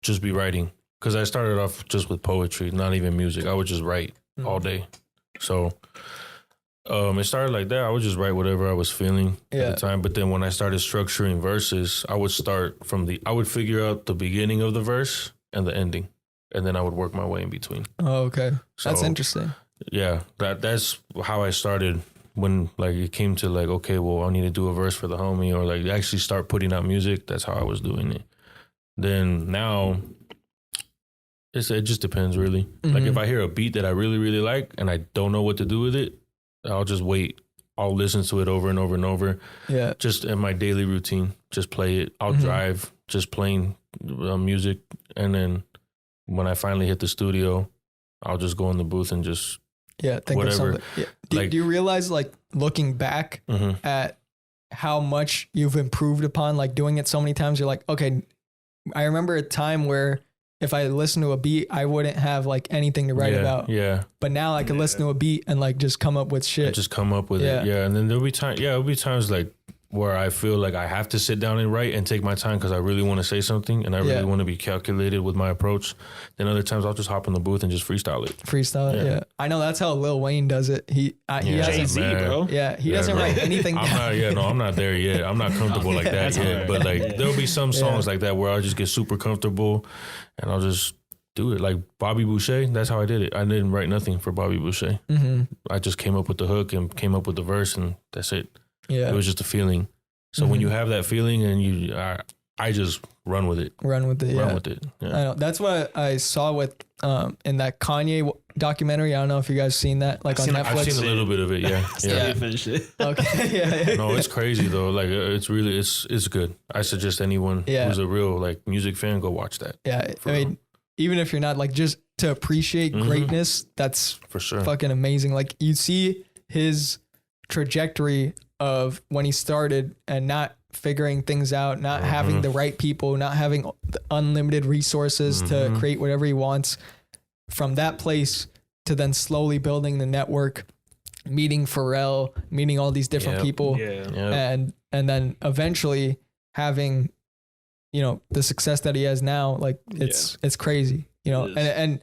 just be writing, because I started off just with poetry, not even music. I would just write all day. So it started like that. I would just write whatever I was feeling at the time. But then when I started structuring verses, I would start I would figure out the beginning of the verse and the ending, and then I would work my way in between. Oh, okay. So, that's interesting. Yeah, that's how I started when like it came to like, okay, well, I need to do a verse for the homie, or like actually start putting out music. That's how I was doing it. Then now it just depends really. Like if I hear a beat that I really, really like and I don't know what to do with it, I'll just wait I'll listen to it over and over and over. Yeah. Just in my daily routine, just play it. I'll drive, just playing music. And then when I finally hit the studio, I'll just go in the booth and just think whatever. of something. Yeah. Do you realize, like, looking back at how much you've improved upon, like, doing it so many times, you're like, okay, I remember a time where if I listened to a beat, I wouldn't have like anything to write about. Yeah. But now I can listen to a beat and like just come up with shit. Just come up with it. Yeah. And then there'll be times like where I feel like I have to sit down and write and take my time because I really want to say something and I really want to be calculated with my approach. Then other times I'll just hop in the booth and just freestyle it. Yeah. I know that's how Lil Wayne does it. He has Jay-Z, bro. Yeah. He doesn't write anything down. I'm not there yet. I'm not comfortable like that yet. But like there'll be some songs like that where I'll just get super comfortable and I'll just do it. Like Bobby Boucher, that's how I did it. I didn't write nothing for Bobby Boucher. I just came up with the hook and came up with the verse and that's it. Yeah. It was just a feeling. So when you have that feeling and I just run with it. Run with it. Yeah. I know. That's what I saw with in that Kanye documentary. I don't know if you guys seen that, like on Netflix. I've seen a little bit of it. Yeah. Yeah. Finish it. Okay. Yeah. No, it's crazy though. Like it's really it's good. I suggest anyone who's a real like music fan go watch that. Yeah. I mean, even if you're not, like, just to appreciate greatness, that's for sure fucking amazing. Like you see his trajectory of when he started and not figuring things out, not having the right people, not having the unlimited resources to create whatever he wants, from that place to then slowly building the network, meeting Pharrell, meeting all these different people, and then eventually having, you know, the success that he has now. Like it's crazy, you know. And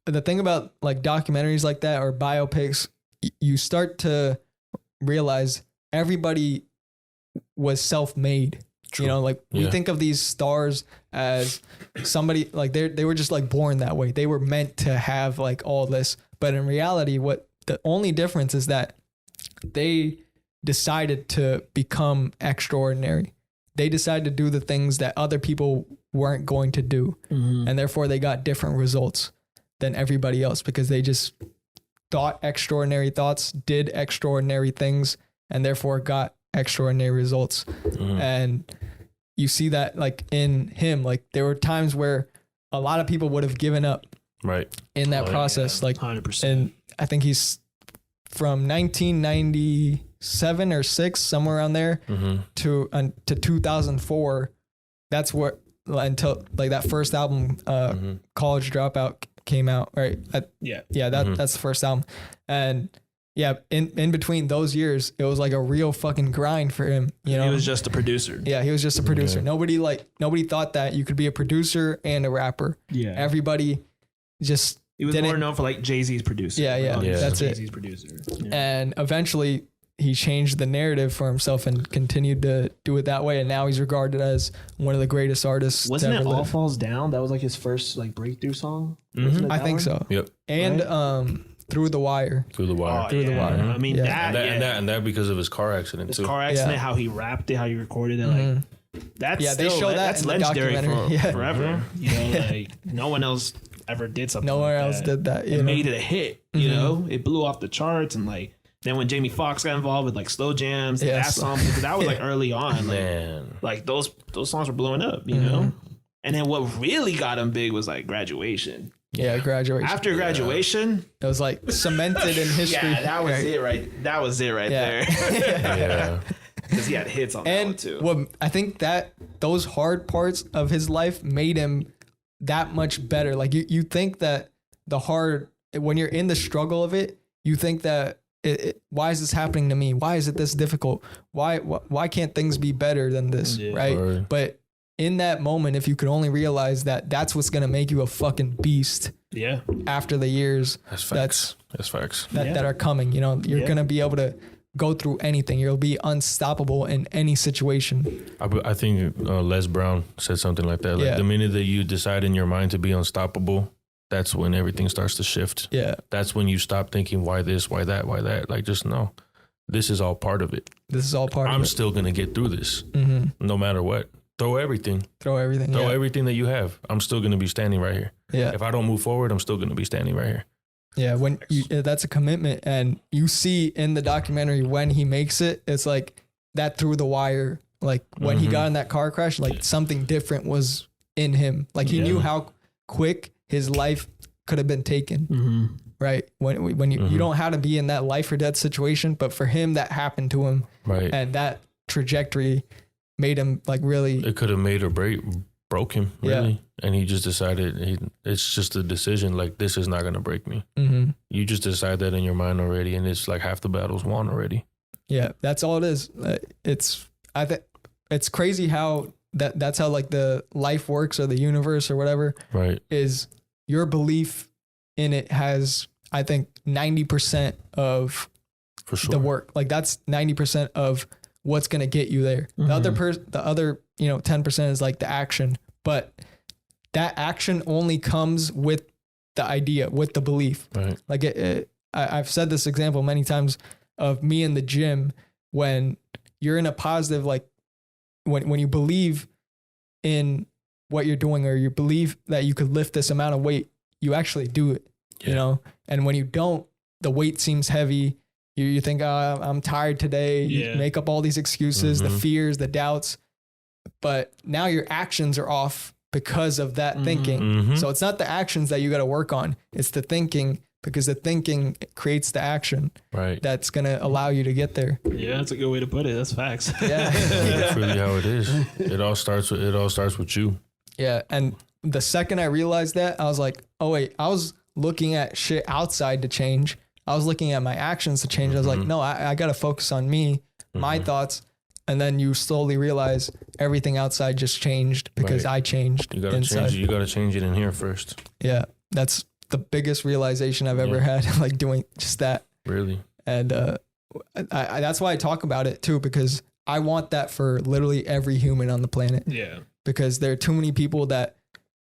the thing about like documentaries like that or biopics, you start to realize everybody was self-made. True. You know, like we think of these stars as somebody like they were just like born that way. They were meant to have like all this, but in reality, what the only difference is that they decided to become extraordinary. They decided to do the things that other people weren't going to do, and therefore they got different results than everybody else because they just thought extraordinary thoughts, did extraordinary things, and therefore got extraordinary results. And you see that like in him, like there were times where a lot of people would have given up in that process. Like 100%. And I think he's from 1997 or 6, somewhere around there to 2004. That's what, until like that first album, College Dropout, came out, right? That's the first album. And in between those years, it was like a real fucking grind for him. You know, he was just a producer. Yeah, he was just a producer. Nobody thought that you could be a producer and a rapper. Yeah, everybody just he was more known for like Jay-Z's producer. That's Jay-Z's producer. And eventually he changed the narrative for himself and continued to do it that way. And now he's regarded as one of the greatest artists. Wasn't it All Falls Down? That was like his first like breakthrough song. I think so. Yep. And Through the Wire. Through the Wire. Through the Wire. I mean that because of his car accident his too. Car accident, how he rapped it, how he recorded it, like that's they show that's legendary forever. You know, like no one else ever did something. No one else did that. It made it a hit. You know, it blew off the charts, and like then when Jamie Foxx got involved with like Slow Jams, that song, because that was like early on. Like those songs were blowing up. You know, and then what really got him big was like Graduation. Yeah, Graduation. After Graduation, it was like cemented in history. Yeah, that was it right. That was it right there. Because he had hits on that one too. Well, I think that those hard parts of his life made him that much better. Like you think that when you're in the struggle of it, you think that why is this happening to me? Why is it this difficult? Why can't things be better than this? Right. But in that moment, if you could only realize that that's what's going to make you a fucking beast. Yeah. After the years. That's facts. That are coming, you know, you're going to be able to go through anything. You'll be unstoppable in any situation. I think Les Brown said something like that. Like the minute that you decide in your mind to be unstoppable, that's when everything starts to shift. Yeah. That's when you stop thinking, why this, why that, why that? Like, just know this is all part of it. I'm still going to get through this no matter what. Throw everything that you have. I'm still going to be standing right here. Yeah. If I don't move forward, I'm still going to be standing right here. Yeah, when that's a commitment, and you see in the documentary when he makes it, it's like that through the wire. Like when he got in that car crash, like something different was in him. Like he knew how quick his life could have been taken. Right, when you don't have to be in that life or death situation, but for him that happened to him. Right, and that trajectory made him like really. It could have made or broke him, really. Yeah. And he just decided it's just a decision. Like, this is not going to break me. You just decide that in your mind already, and it's like half the battle's won already. Yeah, that's all it is. I think it's crazy how that's how like the life works, or the universe or whatever. Right, is your belief in it has, I think, 90% of the work. Like that's 90% of what's going to get you there. The other 10% is like the action, but that action only comes with the idea, with the belief. Right. Like I've said this example many times of me in the gym. When you're in a positive, like when you believe in what you're doing, or you believe that you could lift this amount of weight, you actually do it, and when you don't, the weight seems heavy. You think, oh, I'm tired today. You make up all these excuses, the fears, the doubts, but now your actions are off because of that thinking. So it's not the actions that you got to work on. It's the thinking, because the thinking creates the action. Right. That's going to allow you to get there. Yeah, that's a good way to put it. That's facts. Yeah. That's really how it is. It all starts with you. Yeah. And the second I realized that, I was like, oh wait, I was looking at shit outside to change. I was looking at my actions to change. I was like, no, I got to focus on me, my thoughts. And then you slowly realize everything outside just changed because I changed. You got to change it. You got to change it in here first. Yeah. That's the biggest realization I've ever had, like doing just that. Really? And I that's why I talk about it too, because I want that for literally every human on the planet. Yeah. Because there are too many people that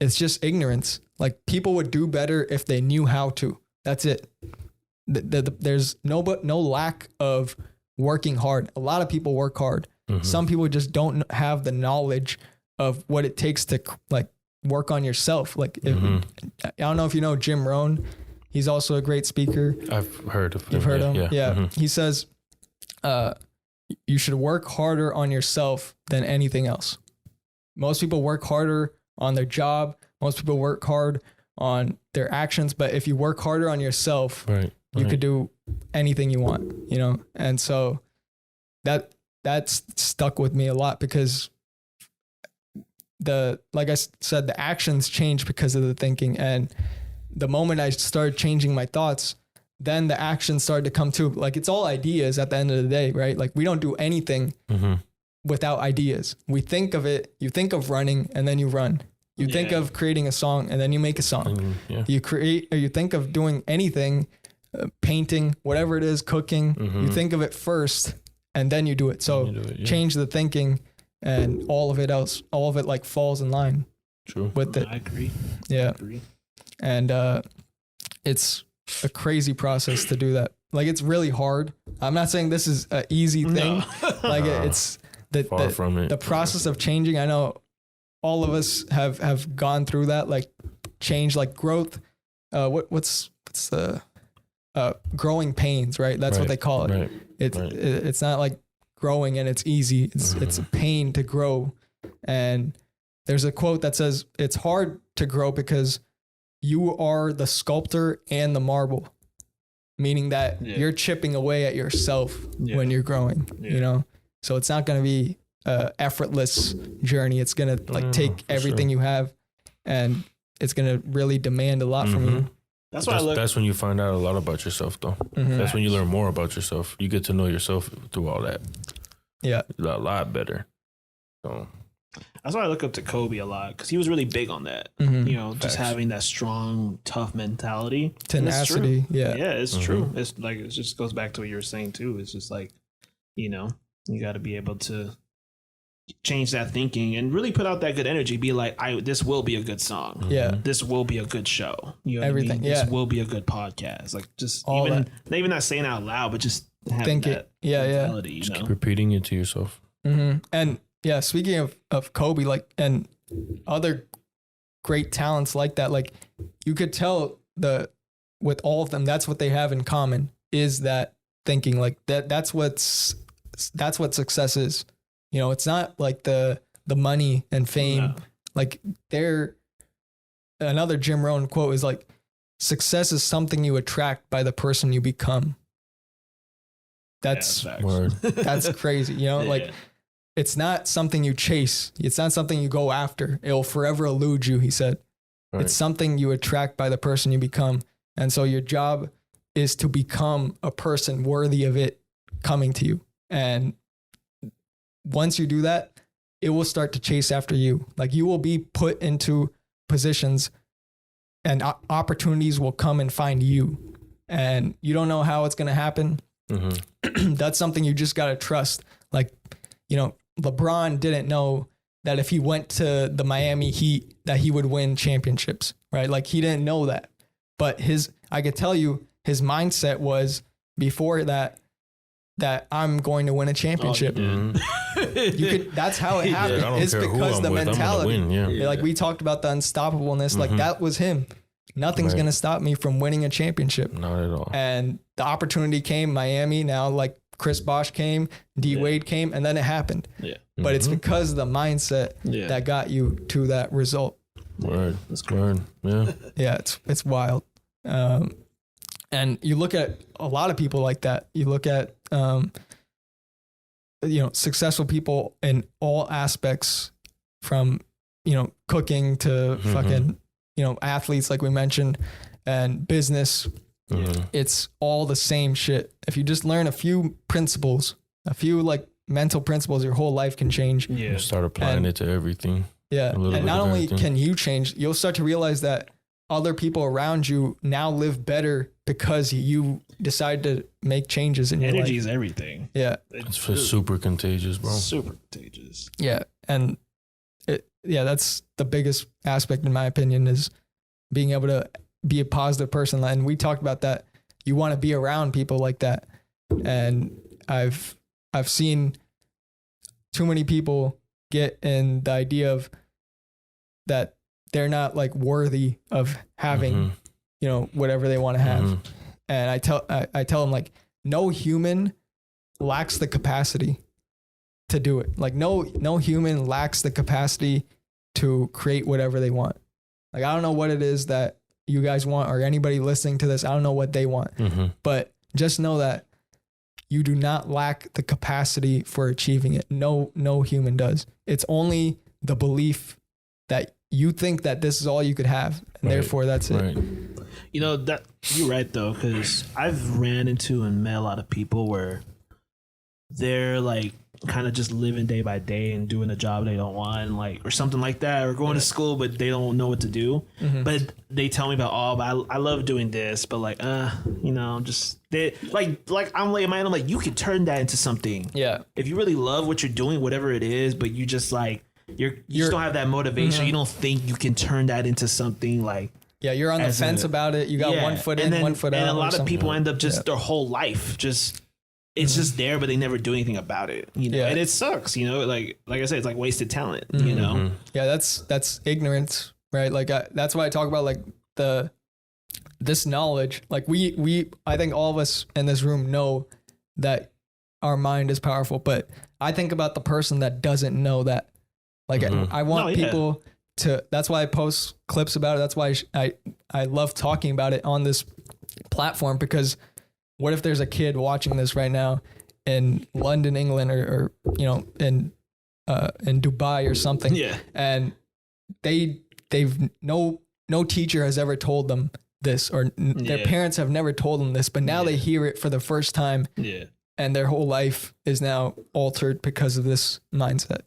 it's just ignorance. Like people would do better if they knew how to. That's it. There's no lack of working hard. A lot of people work hard. Some people just don't have the knowledge of what it takes to like work on yourself. Like I don't know if you know Jim Rohn. He's also a great speaker. I've heard of him. You've heard him? Yeah. He says, you should work harder on yourself than anything else. Most people work harder on their job. Most people work hard on their actions. But if you work harder on yourself, you could do anything you want, And so that's stuck with me a lot, because like I said, the actions change because of the thinking. And the moment I started changing my thoughts, then the actions started to come too. Like it's all ideas at the end of the day, right? Like we don't do anything without ideas. We think of it. You think of running and then you run. You think of creating a song and then you make a song. You create, or you think of doing anything, painting, whatever it is, cooking. You think of it first and then you do it. So change the thinking, and all of it like falls in line. True. With it. I agree. Yeah. And it's a crazy process to do that. Like it's really hard. I'm not saying this is an easy thing. No. Like it's the process of changing. I know all of us have gone through that, like change, like growth. What's the growing pains, right? That's what they call it. Right. It's not like growing and it's easy. It's a pain to grow. And there's a quote that says it's hard to grow because you are the sculptor and the marble, meaning that you're chipping away at yourself when you're growing, So it's not going to be a effortless journey. It's going to like take everything you have, and it's going to really demand a lot from you. That's when you find out a lot about yourself, though. That's when you learn more about yourself. You get to know yourself through all that. Yeah, a lot better. So that's why I look up to Kobe a lot, because he was really big on that. Just having that strong, tough mentality, tenacity. Yeah, it's true. It's like it just goes back to what you were saying too. It's just like, you got to be able to change that thinking and really put out that good energy. Be like, this will be a good song. Yeah, this will be a good show. You know everything. What I mean? This will be a good podcast. Like just all even not saying out loud, but just having that mentality. Just keep repeating it to yourself. And yeah, speaking of Kobe, like, and other great talents like that, like you could tell with all of them, that's what they have in common, is that thinking. Like that's what success is. You know, it's not like the money and fame. No. Like another Jim Rohn quote is like, success is something you attract by the person you become. That's that's crazy. You know, like it's not something you chase. It's not something you go after. It'll forever elude you, he said. Right. It's something you attract by the person you become. And so your job is to become a person worthy of it coming to you. And once you do that, it will start to chase after you. Like you will be put into positions and opportunities will come and find you. And you don't know how it's going to happen. Mm-hmm. That's something you just got to trust. Like, you know, LeBron didn't know that if he went to the Miami Heat that he would win championships, right? Like he didn't know that. But I could tell you his mindset was before that I'm going to win a championship. Oh, that's how it happened. Yeah, it's because the mentality. Like we talked about the unstoppableness. Mm-hmm. Like that was him. Nothing's going to stop me from winning a championship. Not at all. And the opportunity came, Miami. Now like Chris Bosh came, D Wade came, and then it happened. Yeah. But it's because of the mindset that got you to that result. Word. That's word. Yeah. Yeah. It's wild. And you look at a lot of people like that. You look at, successful people in all aspects from, cooking to fucking, athletes, like we mentioned, and business. Mm-hmm. It's all the same shit. If you just learn a few principles, a few like mental principles, your whole life can change. Yeah. You start applying it to everything. Yeah. And not only can you change, you'll start to realize that other people around you now live better because you decide to make changes in your life. Energy is everything. Yeah. It's super contagious, bro. Super contagious. Yeah. And that's the biggest aspect in my opinion, is being able to be a positive person. And we talked about that. You want to be around people like that. And I've seen too many people get in the idea of that they're not like worthy of having, whatever they want to have. Mm-hmm. And I tell them like, no human lacks the capacity to do it. Like no human lacks the capacity to create whatever they want. Like, I don't know what it is that you guys want, or anybody listening to this. I don't know what they want, but just know that you do not lack the capacity for achieving it. No human does. It's only the belief that you think that this is all you could have, and therefore that's it. Right. That you're right though, because I've ran into and met a lot of people where they're like kind of just living day by day and doing a job they don't want, like, or something like that, or going to school but they don't know what to do. Mm-hmm. But they tell me about, but I love doing this, but like just they like I'm like in my head, I'm like, you could turn that into something. Yeah. If you really love what you're doing, whatever it is, but you just like you just don't have that motivation. Mm-hmm. You don't think you can turn that into something like. Yeah, you're on the fence about it. You got 1 foot in, 1 foot out. And a lot of people end up just their whole life just. It's just there, but they never do anything about it, and it sucks, like I said, it's like wasted talent, Yeah, that's ignorance, right? Like that's why I talk about like this knowledge. Like I think all of us in this room know that our mind is powerful, but I think about the person that doesn't know that. Like I want people to. That's why I post clips about it. That's why I love talking about it on this platform, because. What if there's a kid watching this right now in London, England, or in Dubai or something? Yeah. And they've no teacher has ever told them this, or their parents have never told them this, but now they hear it for the first time. Yeah. And their whole life is now altered because of this mindset.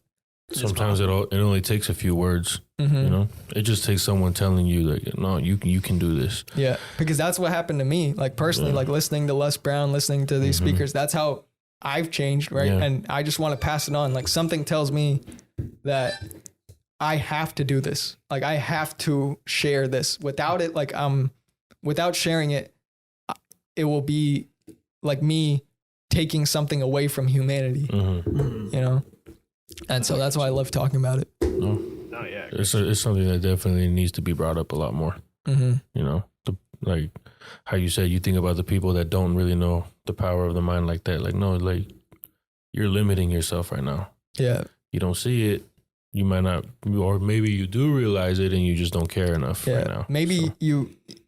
Sometimes it only takes a few words. Mm-hmm. It just takes someone telling you like, no, you can do this. Yeah, because that's what happened to me. Like personally, like listening to Les Brown, listening to these speakers. That's how I've changed, right? Yeah. And I just want to pass it on. Like something tells me that I have to do this. Like I have to share this. Without it, like without sharing it, it will be like me taking something away from humanity. Mm-hmm. And so that's why I love talking about it. Oh yeah. It's something that definitely needs to be brought up a lot more. Mm-hmm. like how you said you think about the people that don't really know the power of the mind like that. Like, no, like you're limiting yourself right now. Yeah. You don't see it. You might not, or maybe you do realize it and you just don't care enough right now. Maybe so.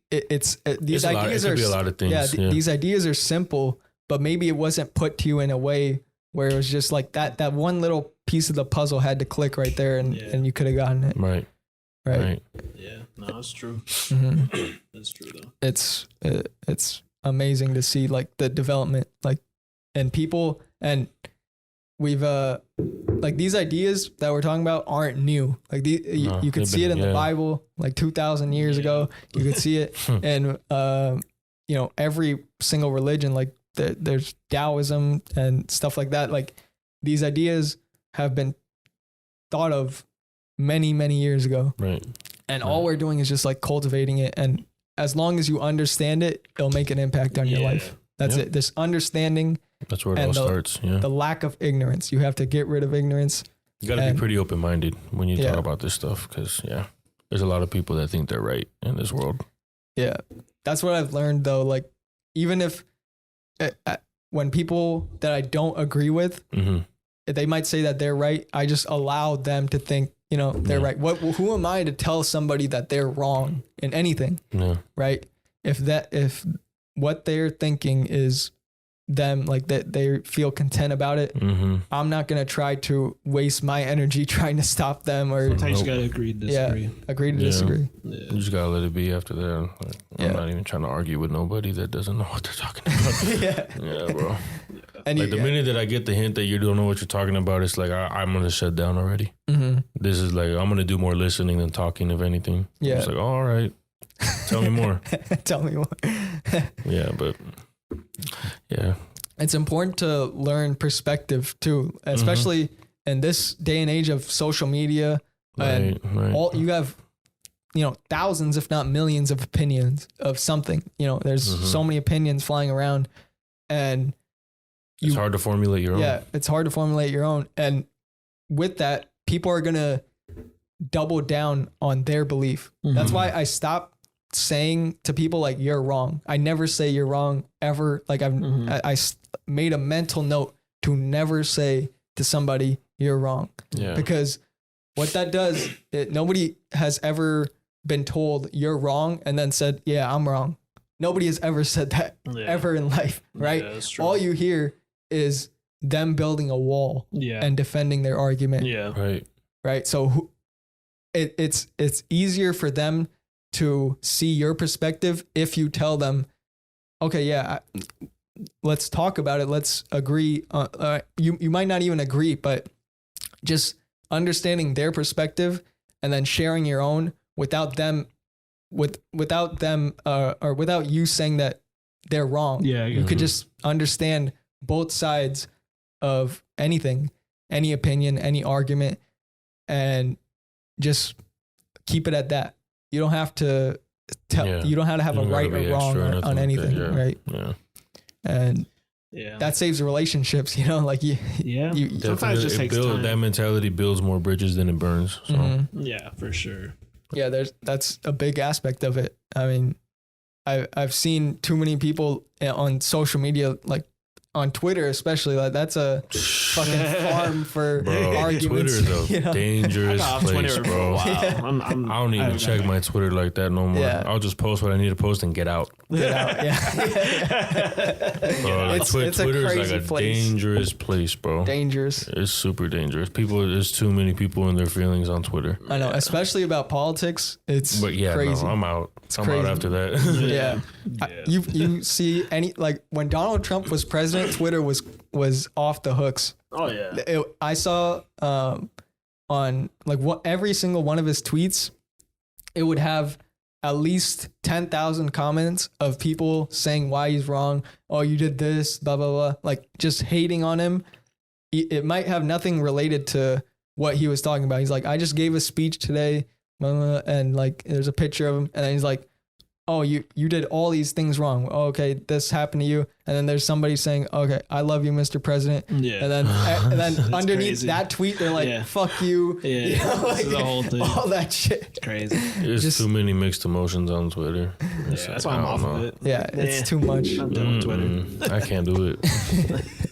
These ideas could be a lot of things. These ideas are simple, but maybe it wasn't put to you in a way where it was just like that one little piece of the puzzle had to click right there and you could have gotten it. Right. Yeah. No, that's true. Mm-hmm. That's true though. It's amazing to see like the development, like, and people, and we've like these ideas that we're talking about aren't new. Like you could see it in the Bible like 2,000 years ago. You could see it in every single religion. Like there's Taoism and stuff like that. Like these ideas have been thought of many, many years ago. Right. And all we're doing is just like cultivating it. And as long as you understand it, it'll make an impact on your life. That's it. This understanding. That's where it all starts. Yeah. The lack of ignorance. You have to get rid of ignorance. You got to be pretty open-minded when you talk about this stuff, because there's a lot of people that think they're right in this world. Yeah. That's what I've learned though. Like even if when people that I don't agree with, they might say that they're right, I just allow them to think, they're right. Who am I to tell somebody that they're wrong in anything? Yeah. Right? If what they're thinking is them, like that they feel content about it, I'm not going to try to waste my energy trying to stop them. Or sometimes you got to agree to disagree. Agree to disagree. Yeah. You just got to let it be after that. Like, I'm not even trying to argue with nobody that doesn't know what they're talking about. Yeah, bro. And like the minute that I get the hint that you don't know what you're talking about, it's like I'm going to shut down already. This is like, I'm going to do more listening than talking, if anything. Yeah. It's like, oh, all right. Tell me more. Tell me more. But it's important to learn perspective too, especially in this day and age of social media. And all you have, thousands, if not millions of opinions of something. There's so many opinions flying around, and it's hard to formulate your own. Yeah, it's hard to formulate your own. And with that, people are going to double down on their belief. That's why I stopped saying to people like, you're wrong. I never say you're wrong ever. Like I made a mental note to never say to somebody you're wrong. Yeah. Because what that does, nobody has ever been told you're wrong and then said, yeah, I'm wrong. Nobody has ever said that ever in life. Right. Yeah, that's true. All you hear is them building a wall and defending their argument. Yeah. Right. So it's easier for them to see your perspective if you tell them, okay, let's talk about it. Let's agree. You might not even agree, but just understanding their perspective and then sharing your own without them, without you saying that they're wrong. Yeah, you could just understand both sides of anything, any opinion, any argument, and just keep it at that. You don't have to tell. You don't have to have a right or wrong on anything, right? Yeah. And that saves relationships. Like you sometimes it just takes time. That mentality builds more bridges than it burns. So. Yeah, for sure. Yeah, that's a big aspect of it. I mean, I've seen too many people on social media, like on Twitter especially, like that's a fucking farm for arguments. Twitter's a dangerous place, bro. I don't even check my Twitter like that no more. I'll just post what I need to post and get out. Twitter's like a dangerous place, bro. Dangerous. It's super dangerous. There's too many people in their feelings on Twitter. I know, especially about politics. It's crazy. No, I'm out. I'm out after that. You see like when Donald Trump was president, Twitter was off the hooks. Oh yeah. I saw on like every single one of his tweets, it would have at least 10,000 comments of people saying why he's wrong. Oh, you did this, blah blah blah. Like just hating on him. It might have nothing related to what he was talking about. He's like, I just gave a speech today, and like there's a picture of him, and then he's like, oh, you did all these things wrong. Oh, okay, this happened to you. And then there's somebody saying, okay, I love you, Mr. President. Yeah. And then underneath crazy. That tweet, they're like, fuck you. Yeah. You know, like, the whole thing. All that shit. It's crazy. There's too many mixed emotions on Twitter. Yeah, that's why I'm off of it. Yeah, it's too much. I'm done with Twitter. I can't do it.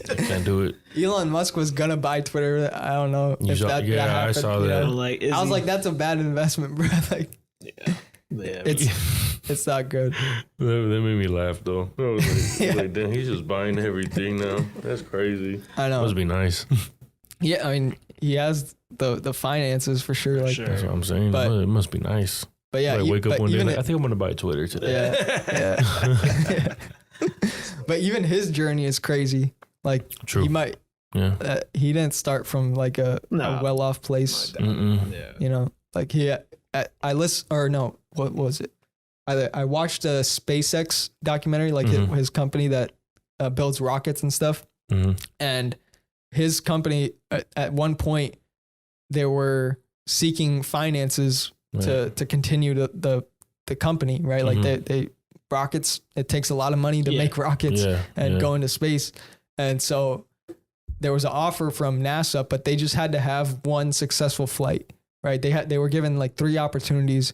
I can't do it. Elon Musk was gonna buy Twitter. I don't know if that happened. I saw that. I was like, that's a bad investment, bro. Like, it's not good. That made me laugh though. I was like, damn, he's just buying everything now. That's crazy. I know. Must be nice. Yeah, I mean, he has the finances for sure. Like, That's what I'm saying. But it must be nice. But yeah, wake up one day. I think I'm gonna buy Twitter today. Yeah. But even his journey is crazy. Like, true. He might. Yeah. He didn't start from like a well-off place. Yeah. You know, like what was it? I watched a SpaceX documentary, like his company that builds rockets and stuff. And his company at one point they were seeking finances to continue the company, right? Like they rockets, it takes a lot of money to make rockets and go into space. And so there was an offer from NASA, but they just had to have one successful flight, right? They were given like 3 opportunities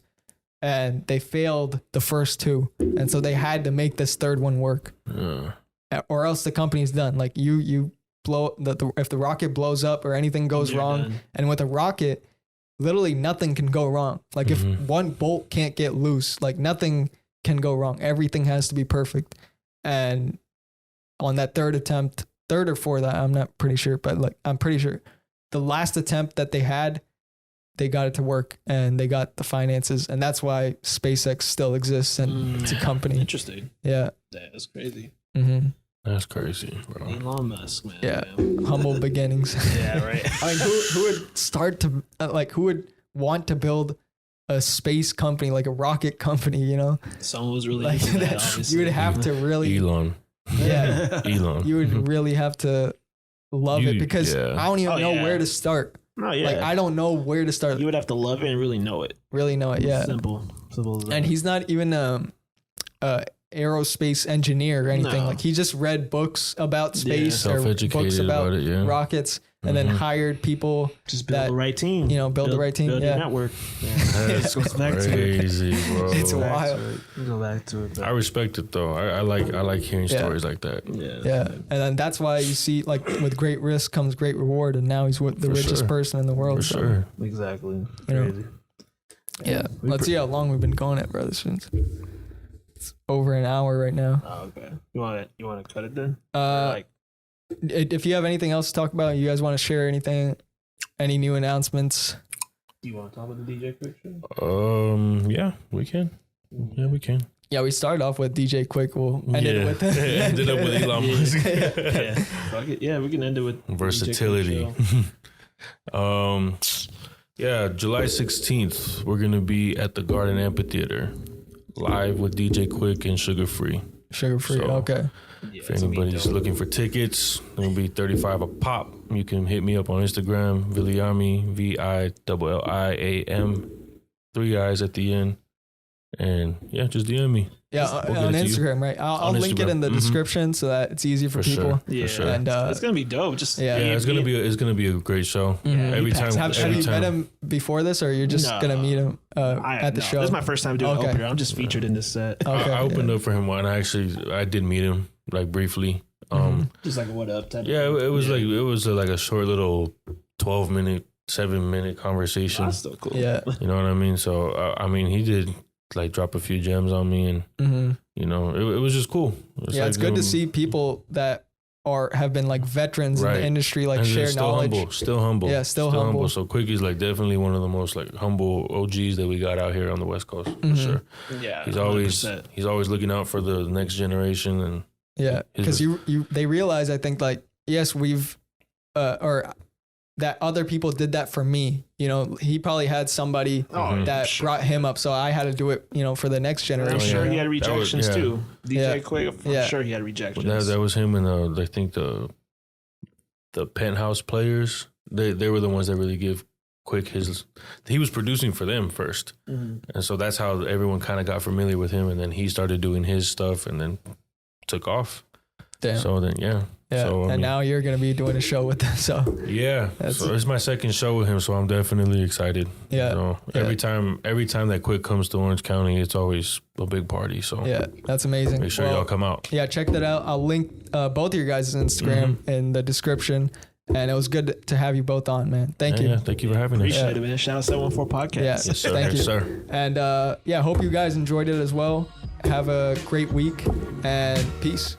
and they failed the first 2. And so they had to make this 3rd one work or else the company's done. Like you blow if the rocket blows up or anything goes wrong done. And with a rocket, literally nothing can go wrong. Like if one bolt can't get loose, like nothing can go wrong. Everything has to be perfect. And on that 3rd attempt, 3rd or 4th, I'm not pretty sure, but like I'm pretty sure the last attempt that they had, they got it to work and they got the finances, and that's why SpaceX still exists and it's a company. Interesting. Yeah. That's crazy. That's crazy, bro. Elon Musk, man. Yeah. Humble beginnings. Yeah, right. I mean, who would start to who would want to build a space company, like a rocket company, you know? Someone was really like into that, obviously. You would have to really Elon. Yeah. Elon. You would really have to love it because I don't even know where to start. Oh, yeah. Like I don't know where to start. You would have to love it and really know it. Really know it, yeah. Simple as that. And he's not even aerospace engineer or anything. No. Like he just read books about space or books about rockets and then hired people. Just build the right team. You know, build the right team. Build your network. That's crazy, bro. It's wild. Go back to it. I respect it though. I like hearing stories like that. Yeah. And then that's why you see like with great risk comes great reward, and now he's the richest person in the world. For sure. Exactly. Crazy. Yeah. Let's see how long we've been going at, brothers. It's over an hour right now. Oh, okay. You want to cut it then? If you have anything else to talk about, you guys want to share anything, any new announcements? Do you want to talk about the DJ Quick show? Yeah, we can. Yeah, we can. Yeah, we started off with DJ Quick. We'll end it with ended up with Elon Musk. Fuck it. Yeah, we can end it with versatility. Yeah, July 16th, we're gonna be at the Garden Amphitheater, live with DJ Quick and Sugar Free. Sugar Free, okay. If anybody's looking for tickets, it'll be $35 a pop. You can hit me up on Instagram, Villiami, Villiam, 3 I's at the end. And yeah, just DM me. Yeah, on Instagram, right? I'll link it in the description so that it's easy for people. Sure. Yeah, for sure. And it's gonna be dope. Just it's gonna be a great show. Every time. Have you met him before this, or you're just gonna meet him at the show? This is my first time doing opener. I'm just featured in this set. Okay. I opened up for him one. I did meet him like briefly. Just like a what up type. Yeah, it was like a short little 12-minute, 7-minute conversation. That's still cool. Yeah, you know what I mean. So he did like drop a few gems on me, and you know it was just cool. It's good to see people that have been like veterans in the industry, like and share knowledge. Still humble. Yeah, still humble. So Quickie's like definitely one of the most like humble OGs that we got out here on the West Coast for sure. Yeah, he's always looking out for the next generation, and because they realize, I think, like, yes, we've or that other people did that for me. You know, he probably had somebody that brought him up, so I had to do it, you know, for the next generation. I'm sure he had rejections too. DJ Quick, I'm sure he had rejections. Well, that was him, and I think the Penthouse players. They were the ones that really give quick he was producing for them first. And so that's how everyone kind of got familiar with him. And then he started doing his stuff and then took off. Damn. So then, yeah. So, now you're going to be doing a show with them. So yeah. So it's my second show with him. So I'm definitely excited. Yeah. So every time that Quick comes to Orange County, it's always a big party. So yeah, that's amazing. Make sure y'all come out. Yeah, check that out. I'll link both of your guys' Instagram in the description. And it was good to have you both on, man. Thank you. Yeah, thank you for having us. Appreciate it, man. Shout out 714 Podcast. Yeah, Yes, sir. thank you. Yes, sir. And hope you guys enjoyed it as well. Have a great week and peace.